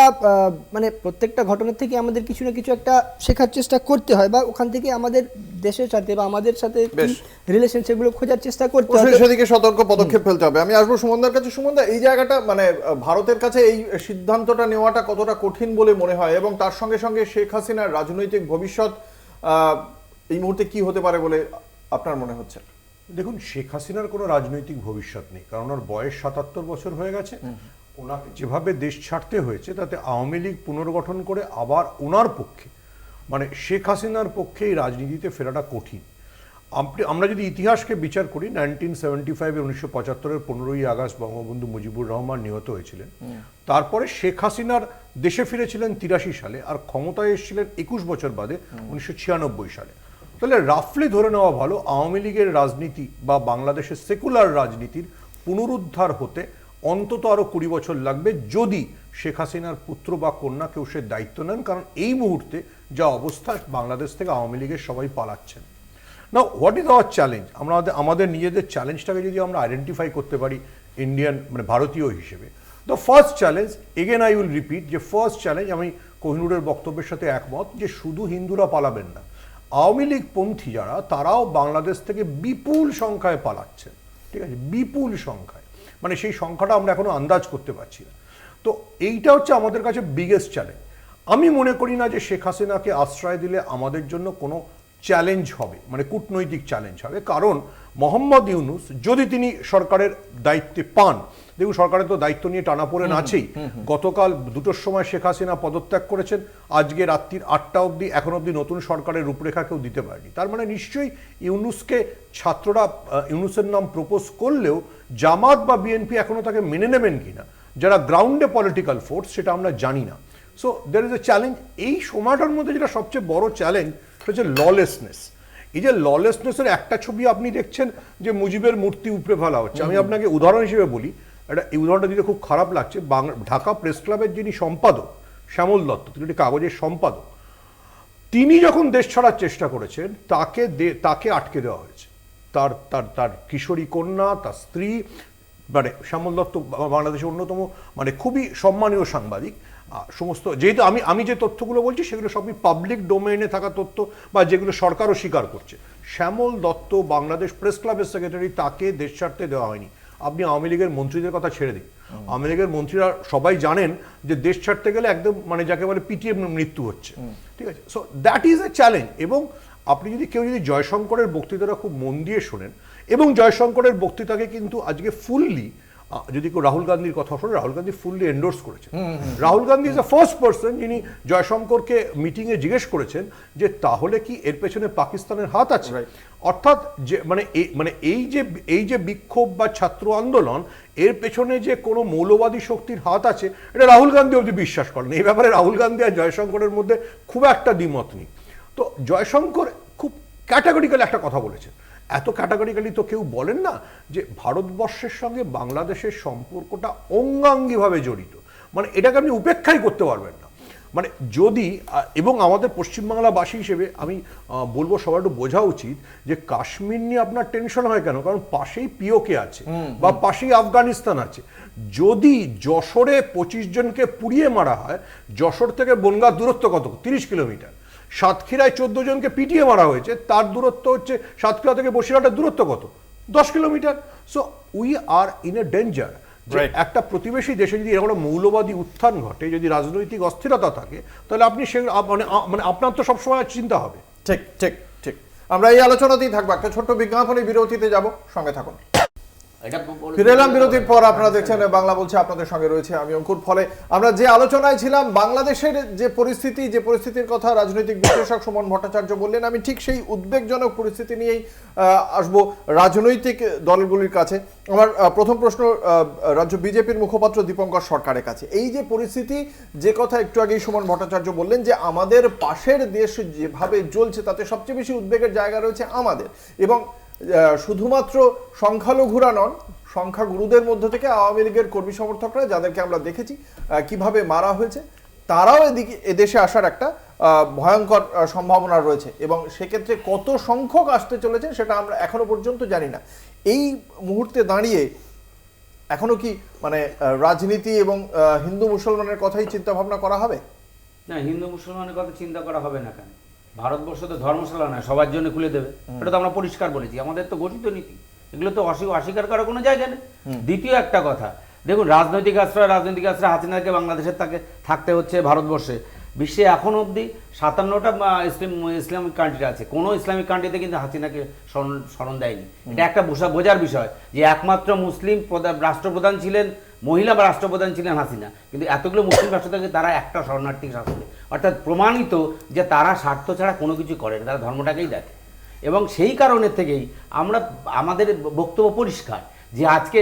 মানে প্রত্যেকটা ঘটনা থেকে আমাদের কিছু না কিছু একটা শেখার চেষ্টা করতে হয়, বা ওখান থেকে আমাদের দেশের সাথে বা আমাদের সাথে রিলেশন সেগুলো খোঁজার চেষ্টা করতে হয়। সেদিকে সতর্ক পদক্ষেপ ফেলতে হবে। আমি আসবো সুমনদার কাছে। সুমনদা, এই জায়গাটা মানে ভারতের কাছে এই সিদ্ধান্তটা নেওয়াটা কতটা কঠিন বলে মনে হয়, এবং তার সঙ্গে সঙ্গে শেখ হাসিনার রাজনৈতিক ভবিষ্যৎ এই মুহূর্তে কি হতে পারে বলে আপনার মনে হচ্ছে? দেখুন, শেখ হাসিনার কোনো রাজনৈতিক ভবিষ্যৎ নেই, কারণ ওর বয়স ৭৭ বছর হয়ে গেছে। ওনাকে যেভাবে দেশ ছাড়তে হয়েছে তাতে আওয়ামী লীগ পুনর্গঠন করে আবার ওনার পক্ষে, মানে শেখ হাসিনার পক্ষে এই রাজনীতিতে ফেরাটা কঠিন। আমরা যদি ইতিহাসকে বিচার করি, 1975 1975 15ই আগস্ট বঙ্গবন্ধু মুজিবুর রহমান নিহত হয়েছিলেন। তারপরে শেখ হাসিনার দেশে ফিরেছিলেন 83 সালে, আর ক্ষমতায় এসেছিলেন 21 বছর বাদে 1996 সালে। তাহলে রাফলি ধরে নেওয়া ভালো, আওয়ামী লীগের রাজনীতি বা বাংলাদেশের সেকুলার রাজনীতির পুনরুদ্ধার হতে অন্তত আরও 20 বছর লাগবে, যদি শেখ হাসিনার পুত্র বা কন্যা কেউ সে দায়িত্ব নেন। কারণ এই মুহূর্তে যা অবস্থা, বাংলাদেশ থেকে আওয়ামী লীগের সবাই পালাচ্ছেন। না, হোয়াট ইজ আওয়ার চ্যালেঞ্জ? আমাদের নিজেদের চ্যালেঞ্জটাকে যদি আমরা আইডেন্টিফাই করতে পারি ইন্ডিয়ান, মানে ভারতীয় হিসেবে, the first challenge, again I will repeat, যে ফার্স্ট চ্যালেঞ্জ, আমি কোহিনুরের বক্তব্যের সাথে একমত, যে শুধু হিন্দুরা পালাবেন না, আওয়ামী লীগ পন্থী যারা, তারাও বাংলাদেশ থেকে বিপুল সংখ্যায় পালাচ্ছেন। ঠিক আছে, বিপুল সংখ্যায়, মানে সেই সংখ্যাটা আমরা এখনো আন্দাজ করতে পারছি না। তো এইটা হচ্ছে আমাদের কাছে বিগেস্ট চ্যালেঞ্জ। আমি মনে করি না যে শেখ হাসিনাকে আশ্রয় দিলে আমাদের জন্য কোনো চ্যালেঞ্জ হবে, মানে কূটনৈতিক চ্যালেঞ্জ হবে। কারণ মোহাম্মদ ইউনূস যদি তিনি সরকারের দায়িত্বে পান, দেখুন সরকারের তো দায়িত্ব নিয়ে টানাপোড়েন আছেই। গতকাল 2টোর সময় শেখ হাসিনা পদত্যাগ করেছেন, আজকে রাত্রির 8টা অবধি এখন অবধি নতুন সরকারের রূপরেখা কেউ দিতে পারেনি। তার মানে নিশ্চয়ই ইউনূসকে ছাত্ররা ইউনূসের নাম প্রপোজ করলেও জামাত বা বিএনপি এখনো তাকে মেনে নেবেন কিনা, যারা গ্রাউন্ডে পলিটিক্যাল ফোর্স, সেটা আমরা জানি না। So there is a challenge. এই সময়টার মধ্যে যেটা সবচেয়ে বড় চ্যালেঞ্জ, সেটা হচ্ছে ললেসনেস। এই যে ললেসনেসের একটা ছবি আপনি দেখছেন, যে মুজিবের মূর্তি উপড়ে ফেলা হচ্ছে। আমি আপনাকে উদাহরণ হিসেবে বলি, এই উদাহরণটা দিতে খুব খারাপ লাগছে। ঢাকা প্রেস ক্লাবের যিনি সম্পাদক শ্যামল দত্ত, তিনি একটি কাগজের সম্পাদক, তিনি যখন দেশ ছাড়ার চেষ্টা করেছেন, তাকে আটকে দেওয়া হয়েছে। তার তার তার কিশোরী কন্যা, তার স্ত্রী, মানে শ্যামল দত্ত বাংলাদেশের অন্যতম মানে খুবই সম্মানীয় সাংবাদিক। সমস্ত, যেহেতু আমি যে তথ্যগুলো বলছি সেগুলো সবই পাবলিক ডোমেইনে থাকা তথ্য, বা যেগুলো সরকারও স্বীকার করছে। শ্যামল দত্ত বাংলাদেশ প্রেস ক্লাবের সেক্রেটারি, তাকে দেশ ছাড়তে দেওয়া হয়নি। আপনি আওয়ামী লীগের মন্ত্রীদের কথা ছেড়ে দিন, আওয়ামী লীগের মন্ত্রীরা সবাই জানেন যে দেশ ছাড়তে গেলে একদম মানে যাকে বলে পিটিয়ে মৃত্যু হচ্ছে। ঠিক আছে, so that is a challenge. এবং আপনি যদি জয়শঙ্করের বক্তৃতাটা খুব মন দিয়ে শোনেন, এবং জয়শঙ্করের বক্তৃতাকে কিন্তু আজকে ফুললি, যদি কেউ রাহুল গান্ধীর কথা শোনে, রাহুল গান্ধী ফুললি এন্ডোর্স করেছেন। Rahul Gandhi is the first person যিনি জয়শঙ্করকে মিটিংয়ে জিজ্ঞেস করেছেন যে তাহলে কি এর পেছনে পাকিস্তানের হাত আছে। অর্থাৎ যে এই যে বিক্ষোভ বা ছাত্র আন্দোলন, এর পেছনে যে কোনো মৌলবাদী শক্তির হাত আছে, এটা রাহুল গান্ধী অবধি বিশ্বাস করেন। এই ব্যাপারে রাহুল গান্ধী আর জয়শঙ্করের মধ্যে খুব একটা দ্বিমত নেই। তো জয়শঙ্কর খুব ক্যাটাগরিক্যালি একটা কথা বলেছেন। এত ক্যাটাগরিক্যালি তো কেউ বলেন না যে ভারতবর্ষের সঙ্গে বাংলাদেশের সম্পর্কটা অঙ্গাঙ্গিভাবে জড়িত, মানে এটাকে আপনি উপেক্ষাই করতে পারবেন না। মানে যদি, এবং আমাদের পশ্চিমবাংলাবাসী হিসেবে আমি বলবো সবার একটু বোঝা উচিত যে কাশ্মীর নিয়ে আপনার টেনশন হয় কেন, কারণ পাশেই পিওকে আছে বা পাশেই আফগানিস্তান আছে। যদি যশোরে 25 জনকে পুড়িয়ে মারা হয়, যশোর থেকে বনগাঁ দূরত্ব কত? 30 কিলোমিটার। সাতক্ষীরায় 14 জনকে পিটিয়ে মারা হয়েছে, তার দূরত্ব হচ্ছে সাতক্ষীরা থেকে বসিরহাটের দূরত্ব কত? 10 kilometre. So we are in a danger. একটা প্রতিবেশী দেশে যদি এরকম মৌলবাদী উত্থান ঘটে, যদি রাজনৈতিক অস্থিরতা থাকে, তাহলে আপনি মানে আপনার তো সবসময় চিন্তা হবে। ঠিক ঠিক ঠিক। আমরা এই আলোচনাতেই থাকবো, একটা ছোট্ট বিজ্ঞাপনী বিরতিতে যাব, সঙ্গে থাকুন। ফিরে এলাম বিরতির পর। আপনারা দেখছেন বাংলা বলছে, আপনাদের সঙ্গে রয়েছে আমি অঙ্কুর। ফলে আমরা যে আলোচনায় ছিলাম, বাংলাদেশের যে পরিস্থিতির কথা রাজনৈতিক বিশ্লেষক সুমন ভট্টাচার্য বললেন, আমি ঠিক সেই উদ্বেগজনক পরিস্থিতি নিয়েই আসবো রাজনৈতিক দলগুলির কাছে। আমার প্রথম প্রশ্ন রাজ্য বিজেপির মুখপাত্র দীপঙ্কর সরকারের কাছে। এই যে পরিস্থিতি, যে কথা একটু আগেই সুমন ভট্টাচার্য বললেন, যে আমাদের পাশের দেশ যেভাবে জ্বলছে, তাতে সবচেয়ে বেশি উদ্বেগের জায়গা রয়েছে আমাদের। এবং শুধুমাত্র সংখ্যালঘুরা নন, সংখ্যাগুরুদের মধ্য থেকে আওয়ামী লীগের কর্মী সমর্থকরা, যাদেরকে আমরা দেখেছি কিভাবে মারা হয়েছে, তারাও এদেশে আসার একটা ভয়ঙ্কর সম্ভাবনা রয়েছে। এবং সেক্ষেত্রে কত সংখ্যক আসতে চলেছে সেটা আমরা এখনো পর্যন্ত জানি না। এই মুহূর্তে দাঁড়িয়ে এখনো কি মানে রাজনীতি এবং হিন্দু মুসলমানের কথাই চিন্তা ভাবনা করা হবে? না, হিন্দু মুসলমানের কথা চিন্তা করা হবে না কেন? ভারতবর্ষ তো ধর্মশালা নয়, সবার জন্য খুলে দেবে, এটা তো আমরা পরিষ্কার বলেছি, আমাদের তো গঠিত নীতি, এগুলো তো অস্বীকার করার কোনো জায়গা নেই। দ্বিতীয় একটা কথা, দেখুন রাজনৈতিক আশ্রয় হাসিনাকে বাংলাদেশের থাকতে হচ্ছে ভারতবর্ষে। বিশ্বে এখন অবধি 57টা ইসলামিক কান্ট্রি আছে, কোনো ইসলামিক কান্ট্রিতে কিন্তু হাসিনাকে স্মরণ দেয়নি। এটা একটা বোঝার বিষয় যে একমাত্র মুসলিম রাষ্ট্রপ্রধান ছিলেন, মহিলা বা রাষ্ট্রপ্রধান ছিলেন হাসিনা, কিন্তু এতগুলো মুসলিম রাষ্ট্র থেকে তারা একটা শরণার্থী শাসনে, অর্থাৎ প্রমাণিত যে তারা স্বার্থ ছাড়া কোনো কিছু করেন, তারা ধর্মটাকেই দেখে। এবং সেই কারণের থেকেই আমাদের বক্তব্য পরিষ্কার যে আজকে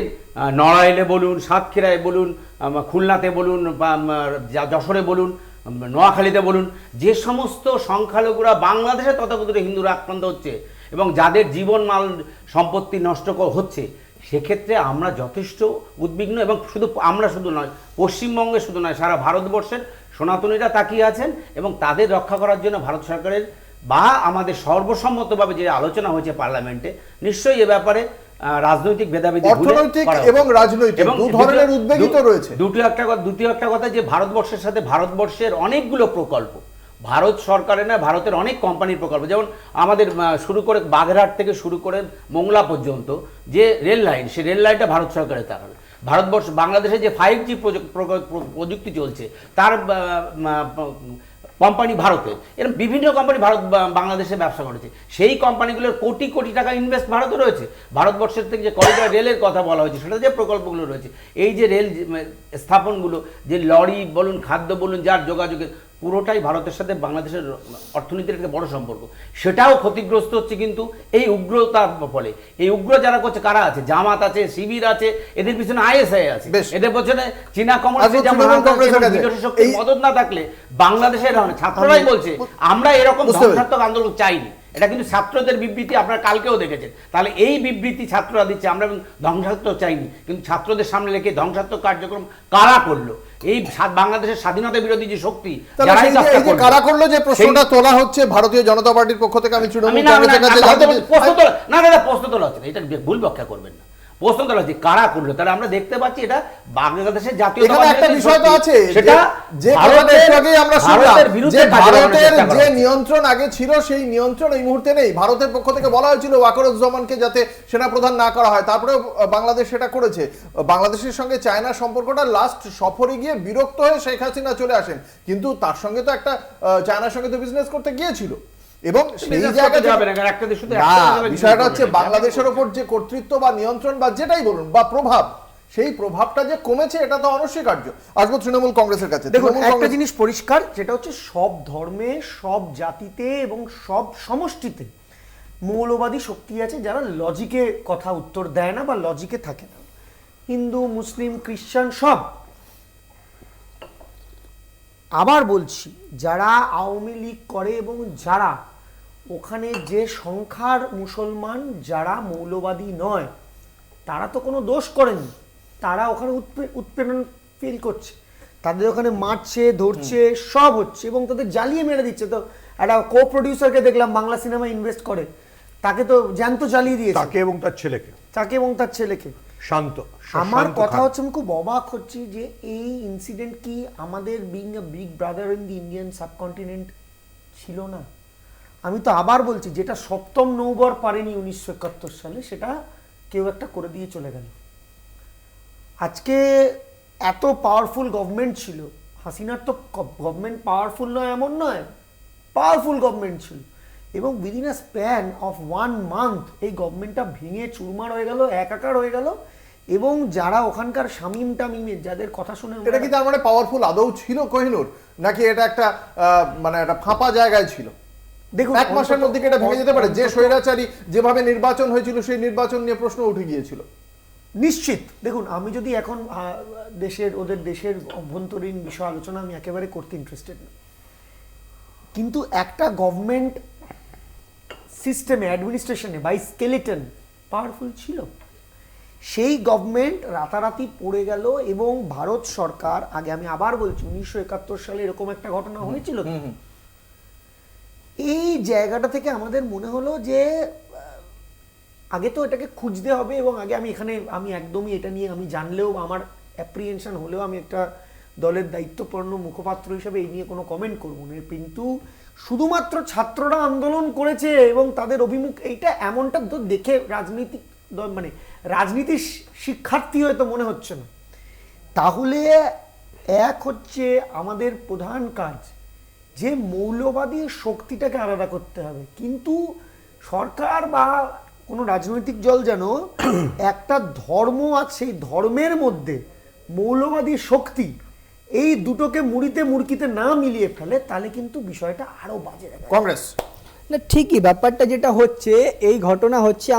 নড়াইলে বলুন, সাতক্ষীরায় বলুন, খুলনাতে বলুন, বা যশোরে বলুন, নোয়াখালীতে বলুন, যে সমস্ত সংখ্যালঘুরা বাংলাদেশে তথাকথিত হিন্দুরা আক্রান্ত হচ্ছে এবং যাদের জীবন মাল সম্পত্তি নষ্ট হচ্ছে, সেক্ষেত্রে আমরা যথেষ্ট উদ্বিগ্ন। এবং শুধু নয়, পশ্চিমবঙ্গে শুধু নয়, সারা ভারতবর্ষের সনাতনীরা তাকিয়ে আছেন এবং তাদের রক্ষা করার জন্য ভারত সরকারের বা আমাদের সর্বসম্মতভাবে যে আলোচনা হয়েছে পার্লামেন্টে, নিশ্চয়ই এ ব্যাপারে রাজনৈতিক ভেদাভেদ, অর্থনৈতিক এবং রাজনৈতিক দু ধরনের উদ্বেগই তো রয়েছে। দ্বিতীয় একটা কথা যে ভারতবর্ষের সাথে ভারতবর্ষের অনেকগুলো প্রকল্প, ভারত সরকারের না, ভারতের অনেক কোম্পানির প্রকল্প, যেমন আমাদের শুরু করে বাগেরহাট থেকে শুরু করে মোংলা পর্যন্ত যে রেল লাইন, সেই রেল লাইনটা ভারত সরকারের টাকা। বাংলাদেশে যে 5G প্রযুক্তি চলছে তার কোম্পানি ভারতের, এরকম বিভিন্ন কোম্পানি বাংলাদেশে ব্যবসা করেছে, সেই কোম্পানিগুলোর কোটি কোটি টাকা ইনভেস্ট ভারতে রয়েছে। ভারতবর্ষের থেকে যে করিডর রেলের কথা বলা হয়েছে, সেটা যে প্রকল্পগুলো রয়েছে, এই যে রেল স্থাপনগুলো, যে লরি বলুন, খাদ্য বলুন, যার যোগাযোগের, পুরোটাই ভারতের সাথে বাংলাদেশের অর্থনীতির একটা বড় সম্পর্ক, সেটাও ক্ষতিগ্রস্ত হচ্ছে কিন্তু এই উগ্রতার ফলে। এই উগ্র যারা করছে কারা আছে? জামাত আছে, শিবির আছে, এদের পিছনে ISI আছে, এদের পেছনে চীনা কমিউনিস্ট মদত না থাকলে বাংলাদেশের ছাত্ররাই বলছে আমরা এরকম ধ্বংসাত্মক আন্দোলন চাইনি। এটা কিন্তু ছাত্রদের বিবৃতি, আপনারা কালকেও দেখেছেন। তাহলে এই বিবৃতি ছাত্ররা দিচ্ছে, আমরা ধ্বংসাত্মক চাইনি, কিন্তু ছাত্রদের সামনে রেখে ধ্বংসাত্মক কার্যক্রম কারা করলো? এই বাংলাদেশের স্বাধীনতা বিরোধী যে শক্তি, কারা করলো যে প্রশ্নটা তোলা হচ্ছে ভারতীয় জনতা পার্টির পক্ষ থেকে। আমি প্রশ্ন তোলা হচ্ছে, এটা ভুল ব্যাখ্যা করবেন না, প্রশ্ন তোলা হচ্ছে কারা করলো। তাহলে আমরা দেখতে পাচ্ছি এটা বাংলাদেশের জাতীয় একটা বিষয় তো আছে, সেটা যে আমরা শুনলাম যে ভারতের যে নিয়ন্ত্রণ আগে ছিল, সেই নিয়ন্ত্রণ এই মুহূর্তে নেই। ভারতের পক্ষ থেকে বলা হয়েছিল ওয়াকারুজ্জামানকে যাতে সেনাপ্রধান না করা হয়, তারপরে বাংলাদেশ সেটা করেছে। বাংলাদেশের সঙ্গে চায়নার সম্পর্কটা লাস্ট সফরে গিয়ে বিরক্ত হয়ে শেখ হাসিনা চলে আসেন, কিন্তু তার সঙ্গে তো একটা চায়নার সঙ্গে তো বিজনেস করতে গিয়েছিল। এবং সেই বিষয়টা হচ্ছে বাংলাদেশের ওপর যে কর্তৃত্ব বা নিয়ন্ত্রণ বা যেটাই বলুন বা প্রভাব, সেই প্রভাবটা যে কমেছে এটা তো অনস্বীকার্য। আসবো তৃণমূল কংগ্রেসের কাছে। দেখুন, একটা জিনিস পরিষ্কার, যেটা হচ্ছে সব ধর্মে, সব জাতিতে এবং সব সমষ্টিতে মৌলবাদী শক্তি আছে যারা লজিকে কথা উত্তর দেয় না বা লজিকে থাকে না। হিন্দু, মুসলিম, খ্রিস্টান সব। আবার বলছি, যারা আওয়ামী লীগ করে এবং যারা ওখানে যে সংখ্যার মুসলমান যারা মৌলবাদী নয়, তারা তো কোনো দোষ করেনি, তারা ওখানে উৎপীড়ন ফিল করছে, তাদের ওখানে মারছে, ধরছে, সব হচ্ছে এবং তাদের জ্বালিয়ে মেরে দিচ্ছে। তো একটা কো প্রডিউসারকে দেখলাম বাংলা সিনেমা ইনভেস্ট করে, তাকে তো জ্যান্ত জ্বালিয়ে দিয়েছে, তাকে এবং তার ছেলেকে। শান্ত। আমার কথা হচ্ছে, আমি খুব অবাক হচ্ছি যে এই ইনসিডেন্ট কি আমাদের being a big brother in the Indian subcontinent ছিল না? আমি তো আবার বলছি, যেটা সপ্তম নৌবর পারেনি 1971 সালে, সেটা কেউ একটা করে দিয়ে চলে গেল। আজকে এত পাওয়ারফুল গভর্নমেন্ট ছিল, হাসিনার তো গভর্নমেন্ট পাওয়ারফুল নয় এমন নয়, পাওয়ারফুল গভর্নমেন্ট ছিল, এবং within a span of 1 month এই গভর্নমেন্টটা ভেঙে চুরমার হয়ে গেল, একাকার হয়ে গেল। এবং যারা ওখানকার শামীম টামিমের যাদের কথা শুনে, এটা কি তার মানে পাওয়ারফুল আদৌ ছিল কোহিনূর, নাকি এটা একটা মানে একটা ফাঁপা জায়গায় ছিল? দেখুন, 1 মাসের মধ্যে এটা ভেঙে যেতে পারে। যে স্বৈরাচারী যেভাবে নির্বাচন হয়েছিল, সেই নির্বাচন নিয়ে প্রশ্ন উঠে গিয়েছিল নিশ্চিত। দেখুন, আমি যদি এখন ওদের দেশের অভ্যন্তরীণ বিষয় আলোচনা আমি একেবারে করতে ইন্টারেস্টেড না, কিন্তু একটা গভর্নমেন্ট সিস্টেমে, অ্যাডমিনিস্ট্রেশনে বাই স্কেলেটন পাওয়ারফুল ছিল। সেই গভর্নমেন্ট রাতারাতি পড়ে গেল এবং ভারত সরকার, আগে আমি আবার বলছি 1971 সালে এরকম একটা ঘটনা হয়েছিল। এই জায়গাটা থেকে আমাদের মনে হলো যে আগে তো এটাকে খুঁজতে হবে, এবং আগে আমি একদমই এটা নিয়ে আমি জানলেও আমার অ্যাপ্রিহেনশন হলেও আমি একটা দলের দায়িত্বপূর্ণ মুখপাত্র হিসেবে এই নিয়ে কোনো কমেন্ট করবো না। কিন্তু শুধুমাত্র ছাত্ররা আন্দোলন করেছে এবং তাদের অভিমুখ এইটা, এমনটা তো দেখে রাজনৈতিক মানে রাজনীতির শিক্ষার্থী হয়তো মনে হচ্ছে না। তাহলে এক হচ্ছে আমাদের প্রধান কাজ যে মৌলবাদী শক্তিটাকে আলাদা করতে হবে, কিন্তু সরকার বা কোনো রাজনৈতিক দল যেন একটা ধর্ম আছে, সেই ধর্মের মধ্যে মৌলবাদী শক্তি এই দুটোকে মুড়িতে মুড়কিতে না মিলিয়ে ফেলে, তাহলে কিন্তু বিষয়টা আরো বাজে দেখায়। কংগ্রেস না ঠিকই, ব্যাপারটা যেটা হচ্ছে, এই ঘটনা হচ্ছে,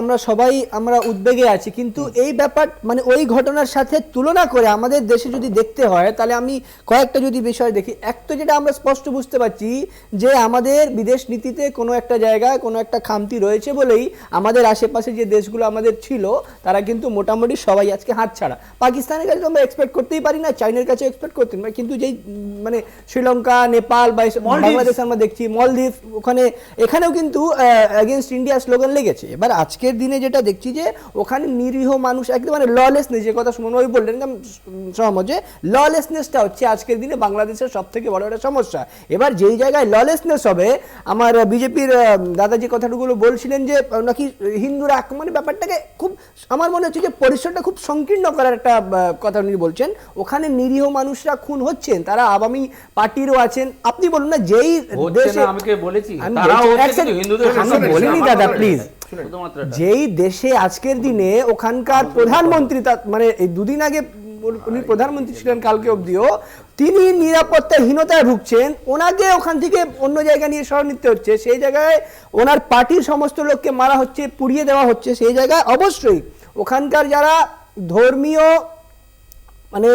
আমরা উদ্বেগে আছি, কিন্তু এই ব্যাপার মানে ওই ঘটনার সাথে তুলনা করে আমাদের দেশে যদি দেখতে হয়, তাহলে আমি কয়েকটা যদি বিষয় দেখি। এক তো যেটা আমরা স্পষ্ট বুঝতে পারছি যে আমাদের বিদেশ নীতিতে কোনো একটা জায়গায় কোনো একটা খামতি রয়েছে বলেই আমাদের আশেপাশে যে দেশগুলো আমাদের ছিল তারা কিন্তু মোটামুটি সবাই আজকে হাতছাড়া। পাকিস্তানের কাছে তো আমরা এক্সপেক্ট করতেই পারি না, চাইনার কাছে এক্সপেক্ট করতে পারি, কিন্তু যেই মানে শ্রীলঙ্কা, নেপাল বা বাংলাদেশ আমরা দেখছি, মলদ্বীপ, এখানেও কিন্তু এগেইনস্ট ইন্ডিয়া স্লোগান লেগেছে। এবার আজকের দিনে যেটা দেখছি যে ওখানে নিরীহ মানুষ একেবারে ললেসনেস, যে কথা সুমন ভাই বললেন সহমত, যে ললেসনেসটা হচ্ছে আজকের দিনে বাংলাদেশের সব থেকে বড় একটা সমস্যা। এবার যেই জায়গায় ললেসনেস হবে, আমার বিজেপির দাদা যে কথাগুলো বলছিলেন যে নাকি হিন্দুরা মানে ব্যাপারটাকে খুব, আমার মনে হচ্ছে যে পরিসরটা খুব সংকীর্ণ করার একটা কথা উনি বলছেন। ওখানে নিরীহ মানুষরা খুন হচ্ছেন, তারা আওয়ামী পার্টিরও আছেন। আপনি বলুন না, যেই দেশে আমি বলেছি বলিনি দাদা প্লিজ, যেই দেশে আজকের দিনে ওখানকার প্রধানমন্ত্রী, মানে এই দুদিন আগে উনি প্রধানমন্ত্রী ছিলেন, কালকে অবধিও তিনি নিরাপত্তাহীনতায় ভুগছেন, ওনাকে ওখান থেকে অন্য জায়গায় নিয়ে সরানো নিতে হচ্ছে, সেই জায়গায় ওনার পার্টির সমস্ত লোককে মারা হচ্ছে, পুড়িয়ে দেওয়া হচ্ছে, সেই জায়গায় অবশ্যই ওখানকার যারা ধর্মীয় মানে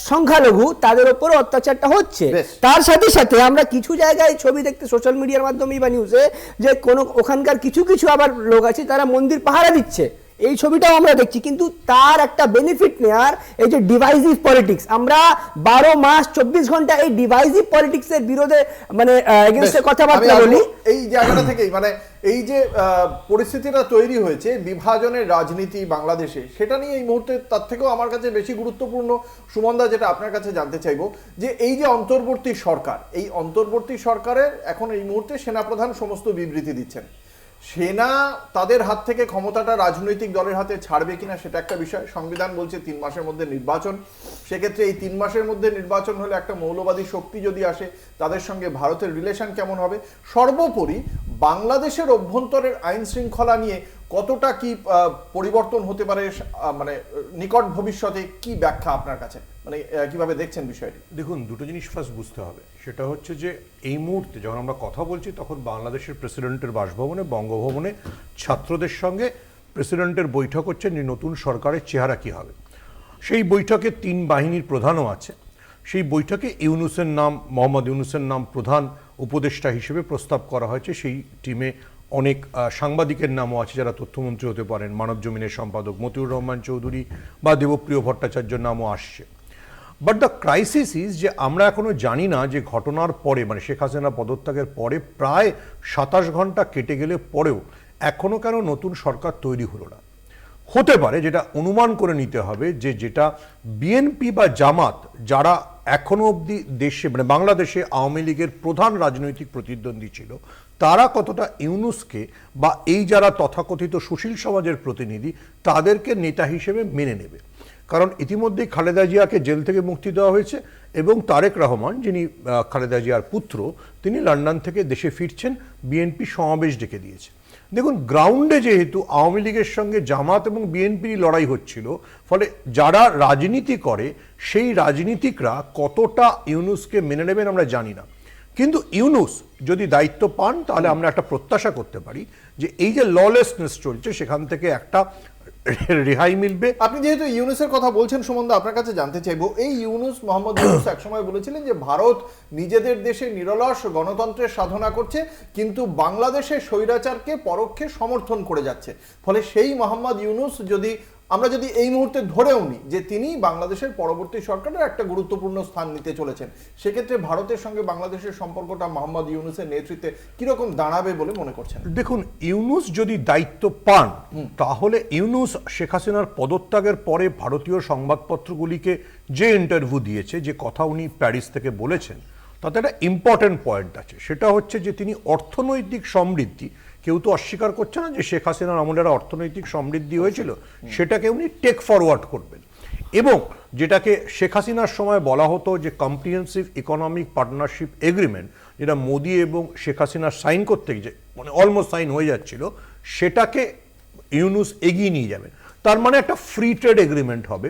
সংখ্যালঘু তাদের উপর অত্যাচারটা হচ্ছে। তার সাথে সাথে আমরা কিছু জায়গায় ছবি দেখতে সোশ্যাল মিডিয়ার মাধ্যমে বা নিউজে, যে কোনো ওখানকার কিছু কিছু আবার লোক আছে তারা মন্দির পাহারা দিচ্ছে, এই ছবিটাও আমরা দেখছি। কিন্তু তার একটা বেনিফিট নেওয়ার এই যে ডিভাইসিভ পলিটিক্স, আমরা 12 মাস 24 ঘন্টা এই ডিভাইসিভ পলিটিক্সের বিরোধে মানে এগেইনস্টে কথাবার্তা বলি। এই জায়গাটা থেকেই মানে এই যে পরিস্থিতিটা তৈরি হয়েছে বিভাজনের রাজনীতি বাংলাদেশে, সেটা নিয়ে এই মুহূর্তে তার থেকেও আমার কাছে বেশি গুরুত্বপূর্ণ সুমনদা, যেটা আপনার কাছে জানতে চাইবো, যে এই যে অন্তর্বর্তী সরকার, এই অন্তর্বর্তী সরকারের এখন এই মুহূর্তে সেনাপ্রধান সমস্ত বিবৃতি দিচ্ছেন, সেনা তাদের হাত থেকে ক্ষমতাটা রাজনৈতিক দলের হাতে ছাড়বে কিনা সেটা একটা বিষয়। সংবিধান বলছে 3 মাসের মধ্যে নির্বাচন, সেক্ষেত্রে এই 3 মাসের মধ্যে নির্বাচন হলে একটা মৌলবাদী শক্তি যদি আসে, তাদের সঙ্গে ভারতের রিলেশন কেমন হবে, সর্বোপরি বাংলাদেশের অভ্যন্তরের আইন শৃঙ্খলা নিয়ে কতটা কি পরিবর্তন হতে পারে, মানে নিকট ভবিষ্যতে কি ব্যাখ্যা আপনার কাছে, মানে কিভাবে দেখছেন বিষয়টি? দেখুন, দুটো জিনিস ফার্স্ট বুঝতে হবে। সেটা হচ্ছে যে এই মুহূর্তে যখন আমরা কথা বলছি, তখন বাংলাদেশের প্রেসিডেন্টের বাসভবনে, বঙ্গভবনে ছাত্রদের সঙ্গে প্রেসিডেন্টের বৈঠক হচ্ছে, নতুন সরকারের চেহারা কী হবে। সেই বৈঠকে 3 বাহিনীর প্রধানও আছে। সেই বৈঠকে ইউনূসের নাম, মোহাম্মদ ইউনূসের নাম প্রধান উপদেষ্টা হিসেবে প্রস্তাব করা হয়েছে। সেই টিমে অনেক সাংবাদিকের নামও আছে যারা তথ্যমন্ত্রী হতে পারেন, মানব জমিনের সম্পাদক মতিউর রহমান চৌধুরী বা দেবপ্রিয় ভট্টাচার্যের নামও আসছে। বাট দ্য ক্রাইসিস ইজ যে আমরা এখনো জানি না যে ঘটনার পরে, মানে শেখ হাসিনা পদত্যাগের পরে প্রায় 27 ঘন্টা কেটে গেলে পরেও এখনো কেন নতুন সরকার তৈরি হলো না। হতে পারে, যেটা অনুমান করে নিতে হবে, যে যেটা বিএনপি বা জামাত, যারা এখনো অবধি দেশে মানে বাংলাদেশে আওয়ামী লীগের প্রধান রাজনৈতিক প্রতিদ্বন্দ্বী ছিল, তারা কতটা ইউনূসকে বা এই যারা তথাকথিত সুশীল সমাজের প্রতিনিধি তাদেরকে নেতা হিসেবে মেনে নেবে। কারণ ইতিমধ্যেই খালেদা জিয়াকে জেল থেকে মুক্তি দেওয়া হয়েছে এবং তারেক রহমান, যিনি খালেদা জিয়ার পুত্র, তিনি লন্ডন থেকে দেশে ফিরছেন, বিএনপি সমাবেশ ডেকে দিয়েছে। দেখুন, গ্রাউন্ডে যেহেতু আওয়ামী লীগের সঙ্গে জামাত এবং বিএনপির লড়াই হচ্ছিল, ফলে যারা রাজনীতি করে সেই রাজনীতিকরা কতটা ইউনূসকে মেনে নেবেন আমরা জানি না। কিন্তু ইউনূস যদি দায়িত্ব পান, তাহলে আমরা একটা প্রত্যাশা করতে পারি যে এই যে ললেসনেস চলছে, সেখান থেকে একটা রেহাই মিলবে। আপনি যেহেতু ইউনূসের কথা বলছেন সুমনদা, আপনার কাছে জানতে চাইবো, এই ইউনূস, মোহাম্মদ ইউনূস একসময় বলেছিলেন যে ভারত নিজেদের দেশে নিরলস গণতন্ত্রের সাধনা করছে, কিন্তু বাংলাদেশের স্বৈরাচারকে পরোক্ষে সমর্থন করে যাচ্ছে। ফলে সেই মোহাম্মদ ইউনূস যদি আমরা যদি এই মুহূর্তে ধরেও নিই যে তিনি বাংলাদেশের পরবর্তী সরকারের একটা গুরুত্বপূর্ণ স্থান নিতে চলেছেন, সেক্ষেত্রে ভারতের সঙ্গে বাংলাদেশের সম্পর্কটা মোহাম্মদ ইউনূসের নেতৃত্বে কিরকম দাঁড়াবে বলে মনে করছেন? দেখুন, ইউনূস যদি দায়িত্ব পান তাহলে ইউনূস শেখ হাসিনার পদত্যাগের পরে ভারতীয় সংবাদপত্রগুলিকে যে ইন্টারভিউ দিয়েছে, যে কথা উনি প্যারিস থেকে বলেছেন, তাতে একটা ইম্পর্টেন্ট পয়েন্ট আছে। সেটা হচ্ছে যে তিনি অর্থনৈতিক সমৃদ্ধি, কেউ তো অস্বীকার করছে না যে শেখ হাসিনার আমলে একটা অর্থনৈতিক সমৃদ্ধি হয়েছিল, সেটাকে উনি টেক ফরওয়ার্ড করবেন। এবং যেটাকে শেখ হাসিনার সময় বলা হতো যে কম্প্রিহেন্সিভ ইকোনমিক পার্টনারশিপ এগ্রিমেন্ট, যেটা মোদি এবং শেখ হাসিনা সাইন করতে গিয়ে মানে অলমোস্ট সাইন হয়ে যাচ্ছিল, সেটাকে ইউনূস এগিয়ে নিয়ে যাবেন। তার মানে একটা ফ্রি ট্রেড এগ্রিমেন্ট হবে,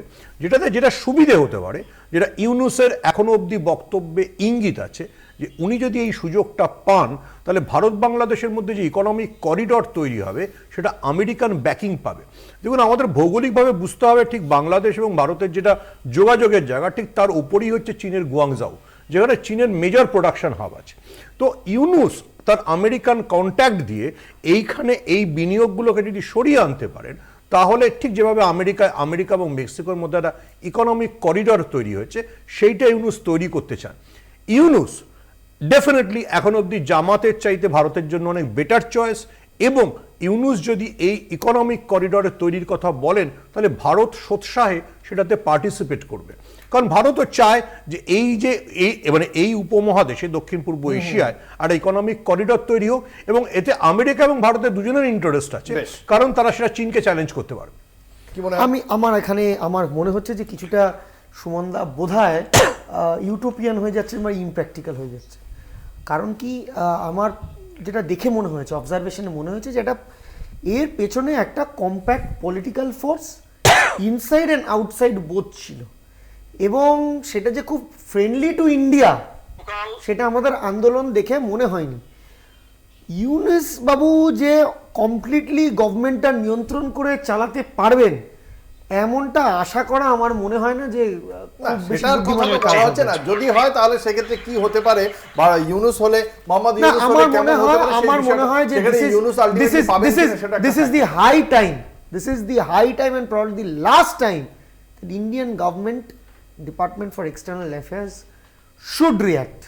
যেটা সুবিধে হতে পারে, যেটা ইউনূসের এখনো অবধি বক্তব্যে ইঙ্গিত আছে যে উনি যদি এই সুযোগটা পান তাহলে ভারত বাংলাদেশের মধ্যে যে ইকোনমিক করিডর তৈরি হবে সেটা আমেরিকান ব্যাকিং পাবে। দেখুন, আমাদের ভৌগোলিকভাবে বুঝতে হবে ঠিক বাংলাদেশ এবং ভারতের যেটা যোগাযোগের জায়গা, ঠিক তার উপরই হচ্ছে চীনের গুয়াংজাও, যেখানে চীনের মেজর প্রোডাকশন হাব আছে। তো ইউনূস তার আমেরিকান কন্ট্যাক্ট দিয়ে এইখানে এই বিনিয়োগগুলোকে যদি সরিয়ে আনতে পারেন, তাহলে ঠিক যেভাবে আমেরিকা এবং মেক্সিকোর মধ্যে একটা ইকোনমিক করিডর তৈরি হয়েছে, সেইটা ইউনূস তৈরি করতে চান। ইউনূস ডেফিনেটলি এখন অবধি জামাতের চাইতে ভারতের জন্য অনেক বেটার চয়েস, এবং ইউনূস যদি এই ইকোনমিক করিডরের তৈরির কথা বলেন তাহলে ভারত সোৎসাহে সেটাতে পার্টিসিপেট করবে। কারণ ভারতও চায় যে এই উপমহাদেশে দক্ষিণ পূর্ব এশিয়ায় একটা ইকোনমিক করিডর তৈরি হোক, এবং এতে আমেরিকা এবং ভারতের দুজনের ইন্টারেস্ট আছে, কারণ তারা সেটা চীনকে চ্যালেঞ্জ করতে পারবে। কি মনে হয়? আমার মনে হচ্ছে যে কিছুটা সুমনদা বোধহয় ইউটোপিয়ান হয়ে যাচ্ছে বা ইমপ্র্যাকটিক্যাল হয়ে যাচ্ছে। কারণ কি, আমার যেটা দেখে মনে হয়েছে, অবজারভেশনে মনে হয়েছে যে এটা এর পেছনে একটা compact political force inside and outside both ছিল, এবং সেটা যে খুব ফ্রেন্ডলি টু ইন্ডিয়া সেটা আমাদের আন্দোলন দেখে মনে হয়নি। ইউনূস বাবু যে কমপ্লিটলি গভর্নমেন্টটা নিয়ন্ত্রণ করে চালাতে পারবেন এমনটা আশা করা আমার মনে হয় না যে সেটার কথা তো বলা হচ্ছে না। যদি হয় তাহলে সেক্ষেত্রে কি হতে পারে, বা ইউনূস হলে মোহাম্মদ না, ইউনূস হলে কেমন হতে পারে, আমার মনে হয় যে this is the high time and probably the last time that Indian government Department for External Affairs should react.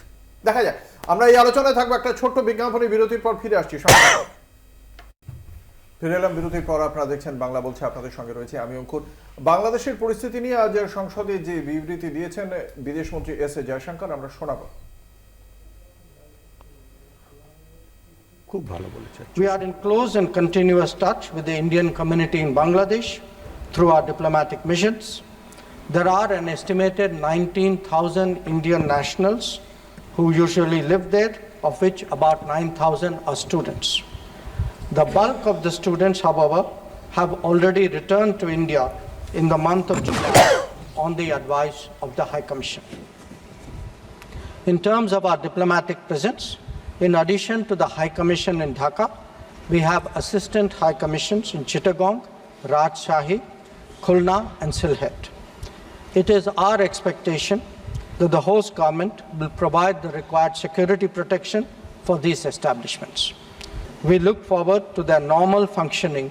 দেখা যায়। আমরা এই আলোচনায় থাকবো একটা ছোট্ট বিজ্ঞাপনী বিরতির পর ফিরে আসছি। ফিরে এলাম বিরতির পর। আপনারা দেখছেন বাংলা বলছে, আপনাদের সঙ্গে রয়েছে আমি অঙ্কুর। বাংলাদেশের পরিস্থিতি নিয়ে আজ সংসদে যে বিবৃতি দিয়েছেন বিদেশমন্ত্রী এস এ জয়শঙ্কর, আমরা শোনাবো। খুব ভালো বলেছেন। We are in close and continuous touch with the Indian community in Bangladesh through our diplomatic missions. There are an estimated 19,000 Indian nationals who usually live there, of which about 9,000 are students. The bulk of the students, however, have already returned to India in the month of July on the advice of the High Commission. In terms of our diplomatic presence, in addition to the High Commission in Dhaka, we have assistant High Commissions in Chittagong, Rajshahi, Khulna and Sylhet. It is our expectation that the host government will provide the required security protection for these establishments. We look forward to their normal functioning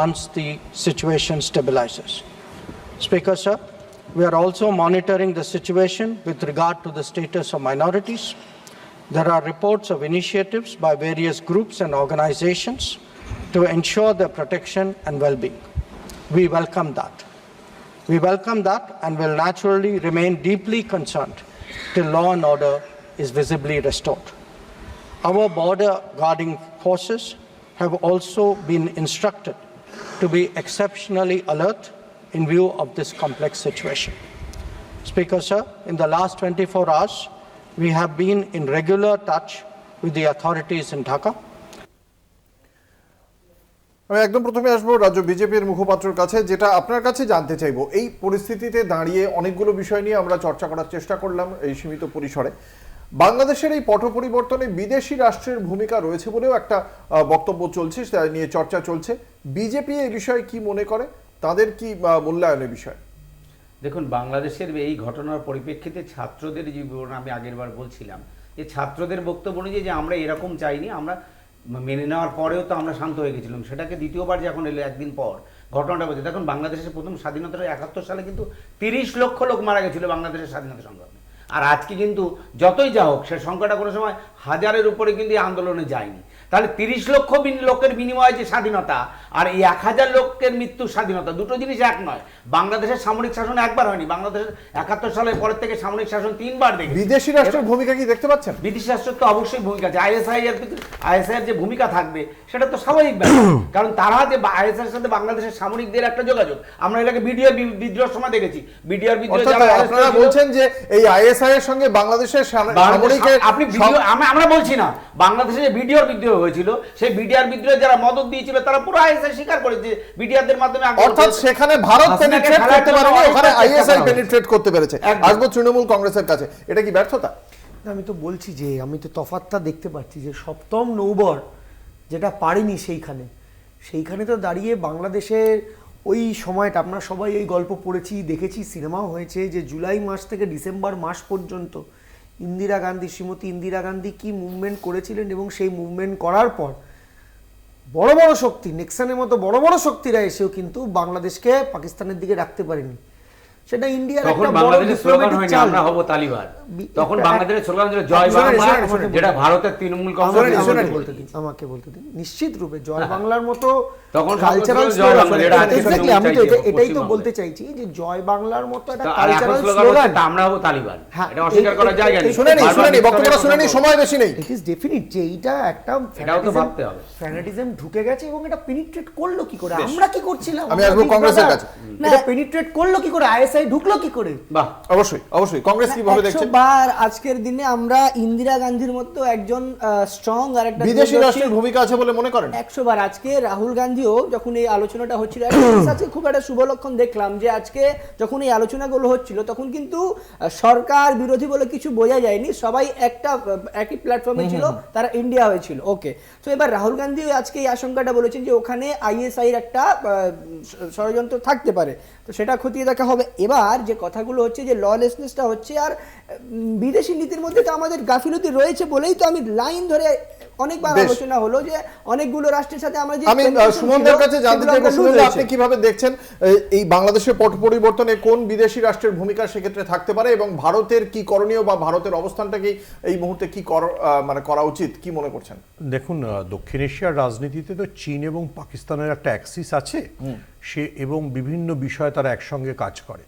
once the situation stabilizes. Speaker, sir, we are also monitoring the situation with regard to the status of minorities. There are reports of initiatives by various groups and organizations to ensure their protection and well-being. We welcome that. We welcome that and will naturally remain deeply concerned till law and order is visibly restored. Our border guarding forces have also been instructed to be exceptionally alert in view of this complex situation. Speaker, sir, in the last 24 hours, we have been in regular touch with the authorities in Dhaka. আমি একদম প্রথমে আসবো রাজ্য বিজেপির মুখপাত্রের কাছে, যেটা আপনার কাছে জানতে চাইবো। এই পরিস্থিতিতে দাঁড়িয়ে অনেকগুলো বিষয় নিয়ে আমরা চর্চা করার চেষ্টা করলাম এই সীমিত পরিসরে। বাংলাদেশের এই পট পরিবর্তনে বিদেশি রাষ্ট্রের ভূমিকা রয়েছে বলেও একটা বক্তব্য চলছে, সেটা নিয়ে চর্চা চলছে। বিজেপি এই বিষয়ে কি মনে করে, তাদের কি মূল্যায়নের বিষয়? দেখুন, বাংলাদেশের এই ঘটনার পরিপ্রেক্ষিতে ছাত্রদের যে বিবরণ আমি আগেরবার বলছিলাম, যে ছাত্রদের বক্তব্য অনুযায়ী যে আমরা এরকম চাইনি, আমরা মেনে নেওয়ার পরেও তো আমরা শান্ত হয়ে গেছিলাম, সেটাকে দ্বিতীয়বার যখন এলো একদিন পর ঘটনাটা বলছে, দেখুন বাংলাদেশের প্রথম স্বাধীনতার 71 সালে কিন্তু 30 লক্ষ লোক মারা গেছিল বাংলাদেশের স্বাধীনতা সংগ্রামে। আর আজকে কিন্তু যতই যা হোক সে সংখ্যাটা কোনো সময় হাজারের উপরে কিন্তু এই আন্দোলনে যায়নি। তাহলে 30 লক্ষ লোকের বিনিময়ে যে স্বাধীনতা আর এই 1000 লোকের মৃত্যুর স্বাধীনতা, দুটো জিনিস এক নয়। বাংলাদেশের সামরিক শাসন একবার হয়নি, বাংলাদেশের 71 সালের পরের থেকে সামরিক শাসন 3 বার দেখেছি। বিদেশি রাষ্ট্রের ভূমিকা কি দেখতে পাচ্ছেন? বিদেশি রাষ্ট্রের তো অবশ্যই ভূমিকা আছে। আইএসআই এর যে ভূমিকা থাকবে সেটা তো স্বাভাবিক ব্যাপার, কারণ তারা যে আইএসআই এর সাথে বাংলাদেশের সামরিকদের একটা যোগাযোগ, আমরা এটাকে বিডিআর বিদ্রোহের সময় দেখেছি। বিডিআর বিদ্রোহ আপনারা বলছেন যে এই আইএসআই এর সঙ্গে বাংলাদেশের সামরিকের আপনি ভিডিও, আমরা বলছি না, বাংলাদেশে যে বিডিআর বিদ্রোহ হয়েছিল সেই বিডিআর বিদ্রোহে যারা মদত দিয়েছিল তারা পুরো আইএসআই স্বীকার করেছে বিডিআরদের মাধ্যমে। অর্থাৎ সেখানে ভারত পেনিট্রেট করতে পারেনি, ওখানে আইএসআই পেনিট্রেট করতে পেরেছে। আসবো তৃণমূল কংগ্রেসের কাছে, এটা কি ব্যর্থতা? আমি তো বলছি যে আমি তো তফাৎটা দেখতে পাচ্ছি যে সপ্তম নৌবর যেটা পারেনি সেইখানে তো দাঁড়িয়ে বাংলাদেশের ওই সময়টা আমরা সবাই এই গল্প পড়েছি, দেখেছি, সিনেমাও হয়েছে, যে জুলাই মাস থেকে ডিসেম্বর মাস পর্যন্ত শ্রীমতী ইন্দিরা গান্ধী কি মুভমেন্ট করেছিলেন, এবং সেই মুভমেন্ট করার পর বড় বড় শক্তি, নেক্সনের মতো বড় বড় শক্তিরা এসেও কিন্তু বাংলাদেশকে পাকিস্তানের দিকে রাখতে পারেনি। সেটা ইন্ডিয়ার তখন একটা বড় বাংলাদেশের স্লোগান ডিপ্লোম্যাটিক হয়নি চাল। আমরা হব তালিবান, তখন বাংলাদেশের স্লোগান ছিল জয় বাংলা, যেটা ভারতের তৃণমূল কংগ্রেস। আমাকে বলতে দিন, নিশ্চিত রূপে জয় বাংলার মতো তখন কালচারাল জয় বাংলা, যেটা আজকে এক্স্যাক্টলি আমি তো এটাই তো বলতে চাইছি যে জয় বাংলার মতো একটা কালচারাল স্লোগান আমরা হব তালিবান, হ্যাঁ, এটা অস্বীকার করা যায় না। শুনেনি বক্তব্যটা শুনেনি, সময় বেশি নেই। ইট ইজ ডেফিনিট যে এইটা একটা এটাও তো ভাবতে হবে। ফ্যানাটিজম ঢুকে গেছে, এবং এটা পেনিট্রেট করলো কি করে, আমরা কি করছিলাম, আমি আসবো কংগ্রেসের কাছে। এটা পেনিট্রেট করলো কি করে, আইএসআই ঢুকলো কি করে? বাহ, অবশ্যই কংগ্রেস কিভাবে দেখছেন? 100 বার আজকের দিনে আমরা ইন্দিরা গান্ধীর মতো একজন স্ট্রং আর একটা বিদেশি রাষ্ট্রের ভূমিকা আছে বলে মনে করেন? 100 বার। আজকে রাহুল গান্ধীও যখন এই আলোচনাটা হচ্ছিল, একটা জিনিস আছে, খুব একটা শুভ লক্ষণ দেখলাম যে আজকে যখন এই আলোচনাগুলো হচ্ছিল তখন কিন্তু সরকার বিরোধী বলে কিছু বোঝা যায়নি, সবাই একই প্ল্যাটফর্মে ছিল, তারা ইন্ডিয়া হয়েছিল। ওকে, তো এবার রাহুল গান্ধী আজকে এই আশঙ্কাটা বলেছেন যে ওখানে আইএসআই এর একটা ষড়যন্ত্র থাকতে পারে, তো সেটা খতিয়ে দেখা হবে। এবার যে কথাগুলো হচ্ছে যে ললেসনেসটা হচ্ছে, আর বিদেশি নীতির মধ্যে তো আমাদের গাফিলতি রয়েছে বলেই তো আমি লাইন ধরে অনেকবার আলোচনা হলো যে অনেকগুলো রাষ্ট্রের সাথে আমরা যে আমি সুমনদের কাছে জানতে চাইবো, সুমন আপনি কিভাবে দেখছেন এই বাংলাদেশের পট পরিবর্তনে কোন বিদেশি রাষ্ট্রের ভূমিকা সেক্ষেত্রে থাকতে পারে, এবং ভারতের কি করণীয় বা ভারতের অবস্থানটা কি এই মুহূর্তে কি করা উচিত, কি মনে করছেন? দেখুন, দক্ষিণ এশিয়ার রাজনীতিতে তো চীন এবং পাকিস্তানের একটা অ্যাক্সিস আছে, সে এবং বিভিন্ন বিষয়ে তারা একসঙ্গে কাজ করে।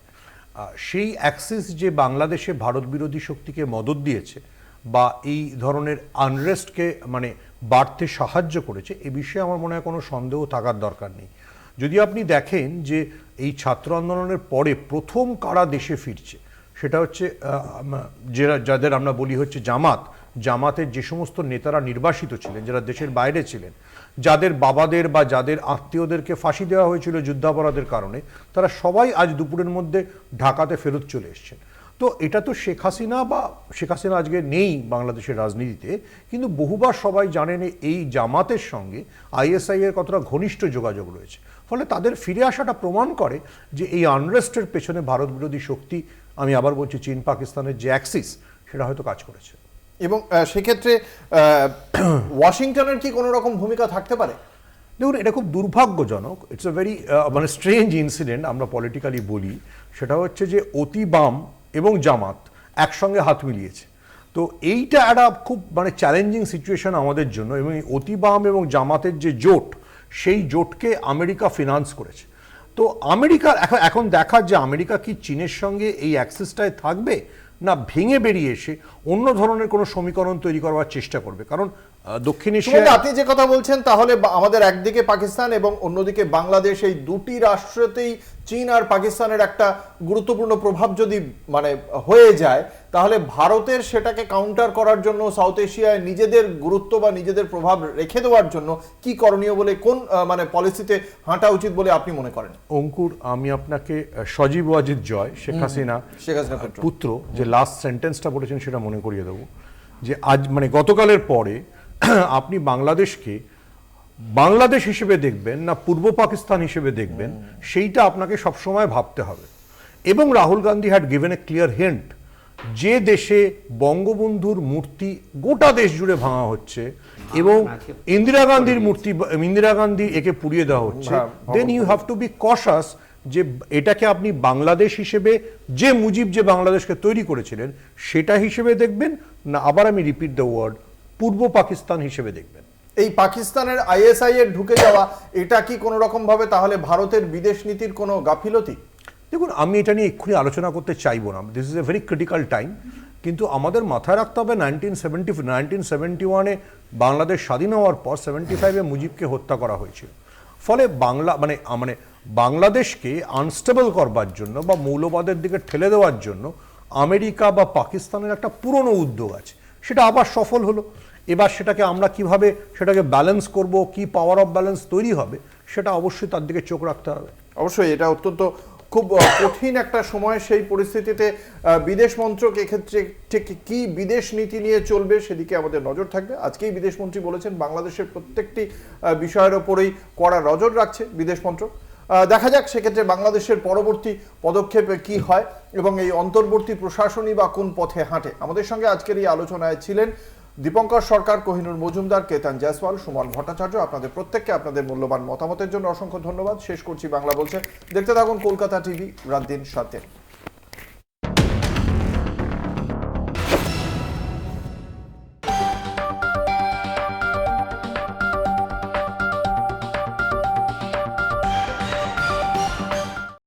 সেই অ্যাক্সিস যে বাংলাদেশে ভারত বিরোধী শক্তিকে মদত দিয়েছে বা এই ধরনের আনরেস্টকে মানে বাড়তে সাহায্য করেছে, এ বিষয়ে আমার মনে হয় কোনো সন্দেহ থাকার দরকার নেই। যদি আপনি দেখেন যে এই ছাত্র আন্দোলনের পরে প্রথম কারা দেশে ফিরছে, সেটা হচ্ছে যাদের আমরা বলি হচ্ছে জামাতের যে সমস্ত নেতারা নির্বাসিত ছিলেন, যারা দেশের বাইরে ছিলেন, যাদের বাবাদের বা যাদের আত্মীয়দেরকে ফাঁসি দেওয়া হয়েছিল যুদ্ধাপরাধের কারণে, তারা সবাই আজ দুপুরের মধ্যে ঢাকাতে ফেরত চলে এসছেন। তো এটা তো শেখ হাসিনা আজকে নেই বাংলাদেশের রাজনীতিতে, কিন্তু বহুবার সবাই জানেন এই জামাতের সঙ্গে আইএসআই এর কতটা ঘনিষ্ঠ যোগাযোগ রয়েছে। ফলে তাদের ফিরে আসাটা প্রমাণ করে যে এই আনরেস্টের পেছনে ভারত বিরোধী শক্তি, আমি আবার বলছি চীন পাকিস্তানের যে অ্যাক্সিস, সেটা হয়তো কাজ করেছে। এবং সেক্ষেত্রে ওয়াশিংটনের কি কোনো রকম ভূমিকা থাকতে পারে? দেখুন, এটা খুব দুর্ভাগ্যজনক, ইটস এ ভেরি মানে স্ট্রেঞ্জ ইনসিডেন্ট আমরা পলিটিক্যালি বলি। সেটা হচ্ছে যে অতি বাম এবং জামাত একসঙ্গে হাত মিলিয়েছে। তো এইটা একটা খুব মানে চ্যালেঞ্জিং সিচুয়েশন আমাদের জন্য, এবং অতি বাম এবং জামাতের যে জোট, সেই জোটকে আমেরিকা ফিনান্স করেছে। তো আমেরিকার এখন দেখার যে আমেরিকা কি চীনের সঙ্গে এই অ্যাক্সিসটায় থাকবে, না ভেঙে বেরিয়ে এসে অন্য ধরনের কোনো সমীকরণ তৈরি করবার চেষ্টা করবে। কারণ দক্ষিণ এশিয়া, আপনি যে কথা বলছেন, তাহলে আমাদের একদিকে পাকিস্তান এবং অন্যদিকে বাংলাদেশ, এই দুটি রাষ্ট্রতেই চীন আর পাকিস্তানের একটা গুরুত্বপূর্ণ প্রভাব যদি মানে হয়ে যায়, তাহলে ভারতের সেটাকে কাউন্টার করার জন্য সাউথ এশিয়ায় নিজেদের গুরুত্ব বা নিজেদের প্রভাব রেখে দেওয়ার জন্য কি করণীয় বলে, কোন মানে পলিসিতে হাঁটা উচিত বলে আপনি মনে করেন? অঙ্কুর, আমি আপনাকে সজীব ওয়াজিদ জয়, শেখ হাসিনা পুত্র, যে লাস্ট সেন্টেন্সটা বলেছেন সেটা মনে করিয়ে দেবো, যে আজ মানে গতকালের পরে আপনি বাংলাদেশকে বাংলাদেশ হিসেবে দেখবেন না পূর্ব পাকিস্তান হিসেবে দেখবেন, সেইটা আপনাকে সবসময় ভাবতে হবে। এবং Rahul Gandhi had given a clear hint যে দেশে বঙ্গবন্ধুর মূর্তি গোটা দেশ জুড়ে ভাঙা হচ্ছে এবং ইন্দিরা গান্ধী একে পুড়িয়ে দেওয়া হচ্ছে, then you have to be cautious যে এটাকে আপনি বাংলাদেশ হিসেবে, যে মুজিব যে বাংলাদেশকে তৈরি করেছিলেন সেটা হিসেবে দেখবেন, না আবার আমি রিপিট দ্য ওয়ার্ড, পূর্ব পাকিস্তান হিসেবে দেখবেন। এই পাকিস্তানের আইএসআই এর ঢুকে যাওয়া, এটা কি কোনো রকম ভাবে তাহলে ভারতের বিদেশ নীতির কোনো গাফিলতি? দেখুন, আমি এটা নিয়ে এক্ষুনি আলোচনা করতে চাইবো না, this is a very critical time, কিন্তু আমাদের মাথায় রাখতে হবে 1971-এ বাংলাদেশ স্বাধীন হওয়ার পর 75-এ মুজিবকে হত্যা করা হয়েছিল। ফলে বাংলাদেশকে আনস্টেবল করবার জন্য বা মৌলবাদের দিকে ঠেলে দেওয়ার জন্য আমেরিকা বা পাকিস্তানের একটা পুরনো উদ্যোগ আছে, সেটা আবার সফল হলো। এবার সেটাকে আমরা কিভাবে সেটাকে ব্যালেন্স করব, কি পাওয়ার অফ ব্যালেন্স তৈরি হবে, সেটা অবশ্যই তার দিকে চোখ রাখতে হবে। অবশ্যই এটা অত্যন্ত খুব কঠিন একটা সময়। সেই পরিস্থিতিতে বিদেশ মন্ত্রক এক্ষেত্রে ঠিক কি বিদেশ নীতি নিয়ে চলবে সেদিকে আমাদের নজর থাকবে। আজকেই বিদেশ মন্ত্রী বলেছেন বাংলাদেশের প্রত্যেকটি বিষয়ের ওপরেই কড়া নজর রাখছে বিদেশ মন্ত্রক। দেখা যাক সেক্ষেত্রে বাংলাদেশের পরবর্তী পদক্ষেপ কি হয় এবং এই অন্তর্বর্তী প্রশাসনই বা কোন পথে হাঁটে। আমাদের সঙ্গে আজকের এই আলোচনায় ছিলেন দীপঙ্কর সরকার, কোহিনুর মজুমদার, কেতন জয়সওয়াল, সুমন ভট্টাচার্য। আপনাদের প্রত্যেককে আপনাদের মূল্যবান মতামতের জন্য অসংখ্য ধন্যবাদ। শেষ করছি বাংলা বলছে। দেখতে থাকুন কলকাতা টিভি, রাত দিন 7।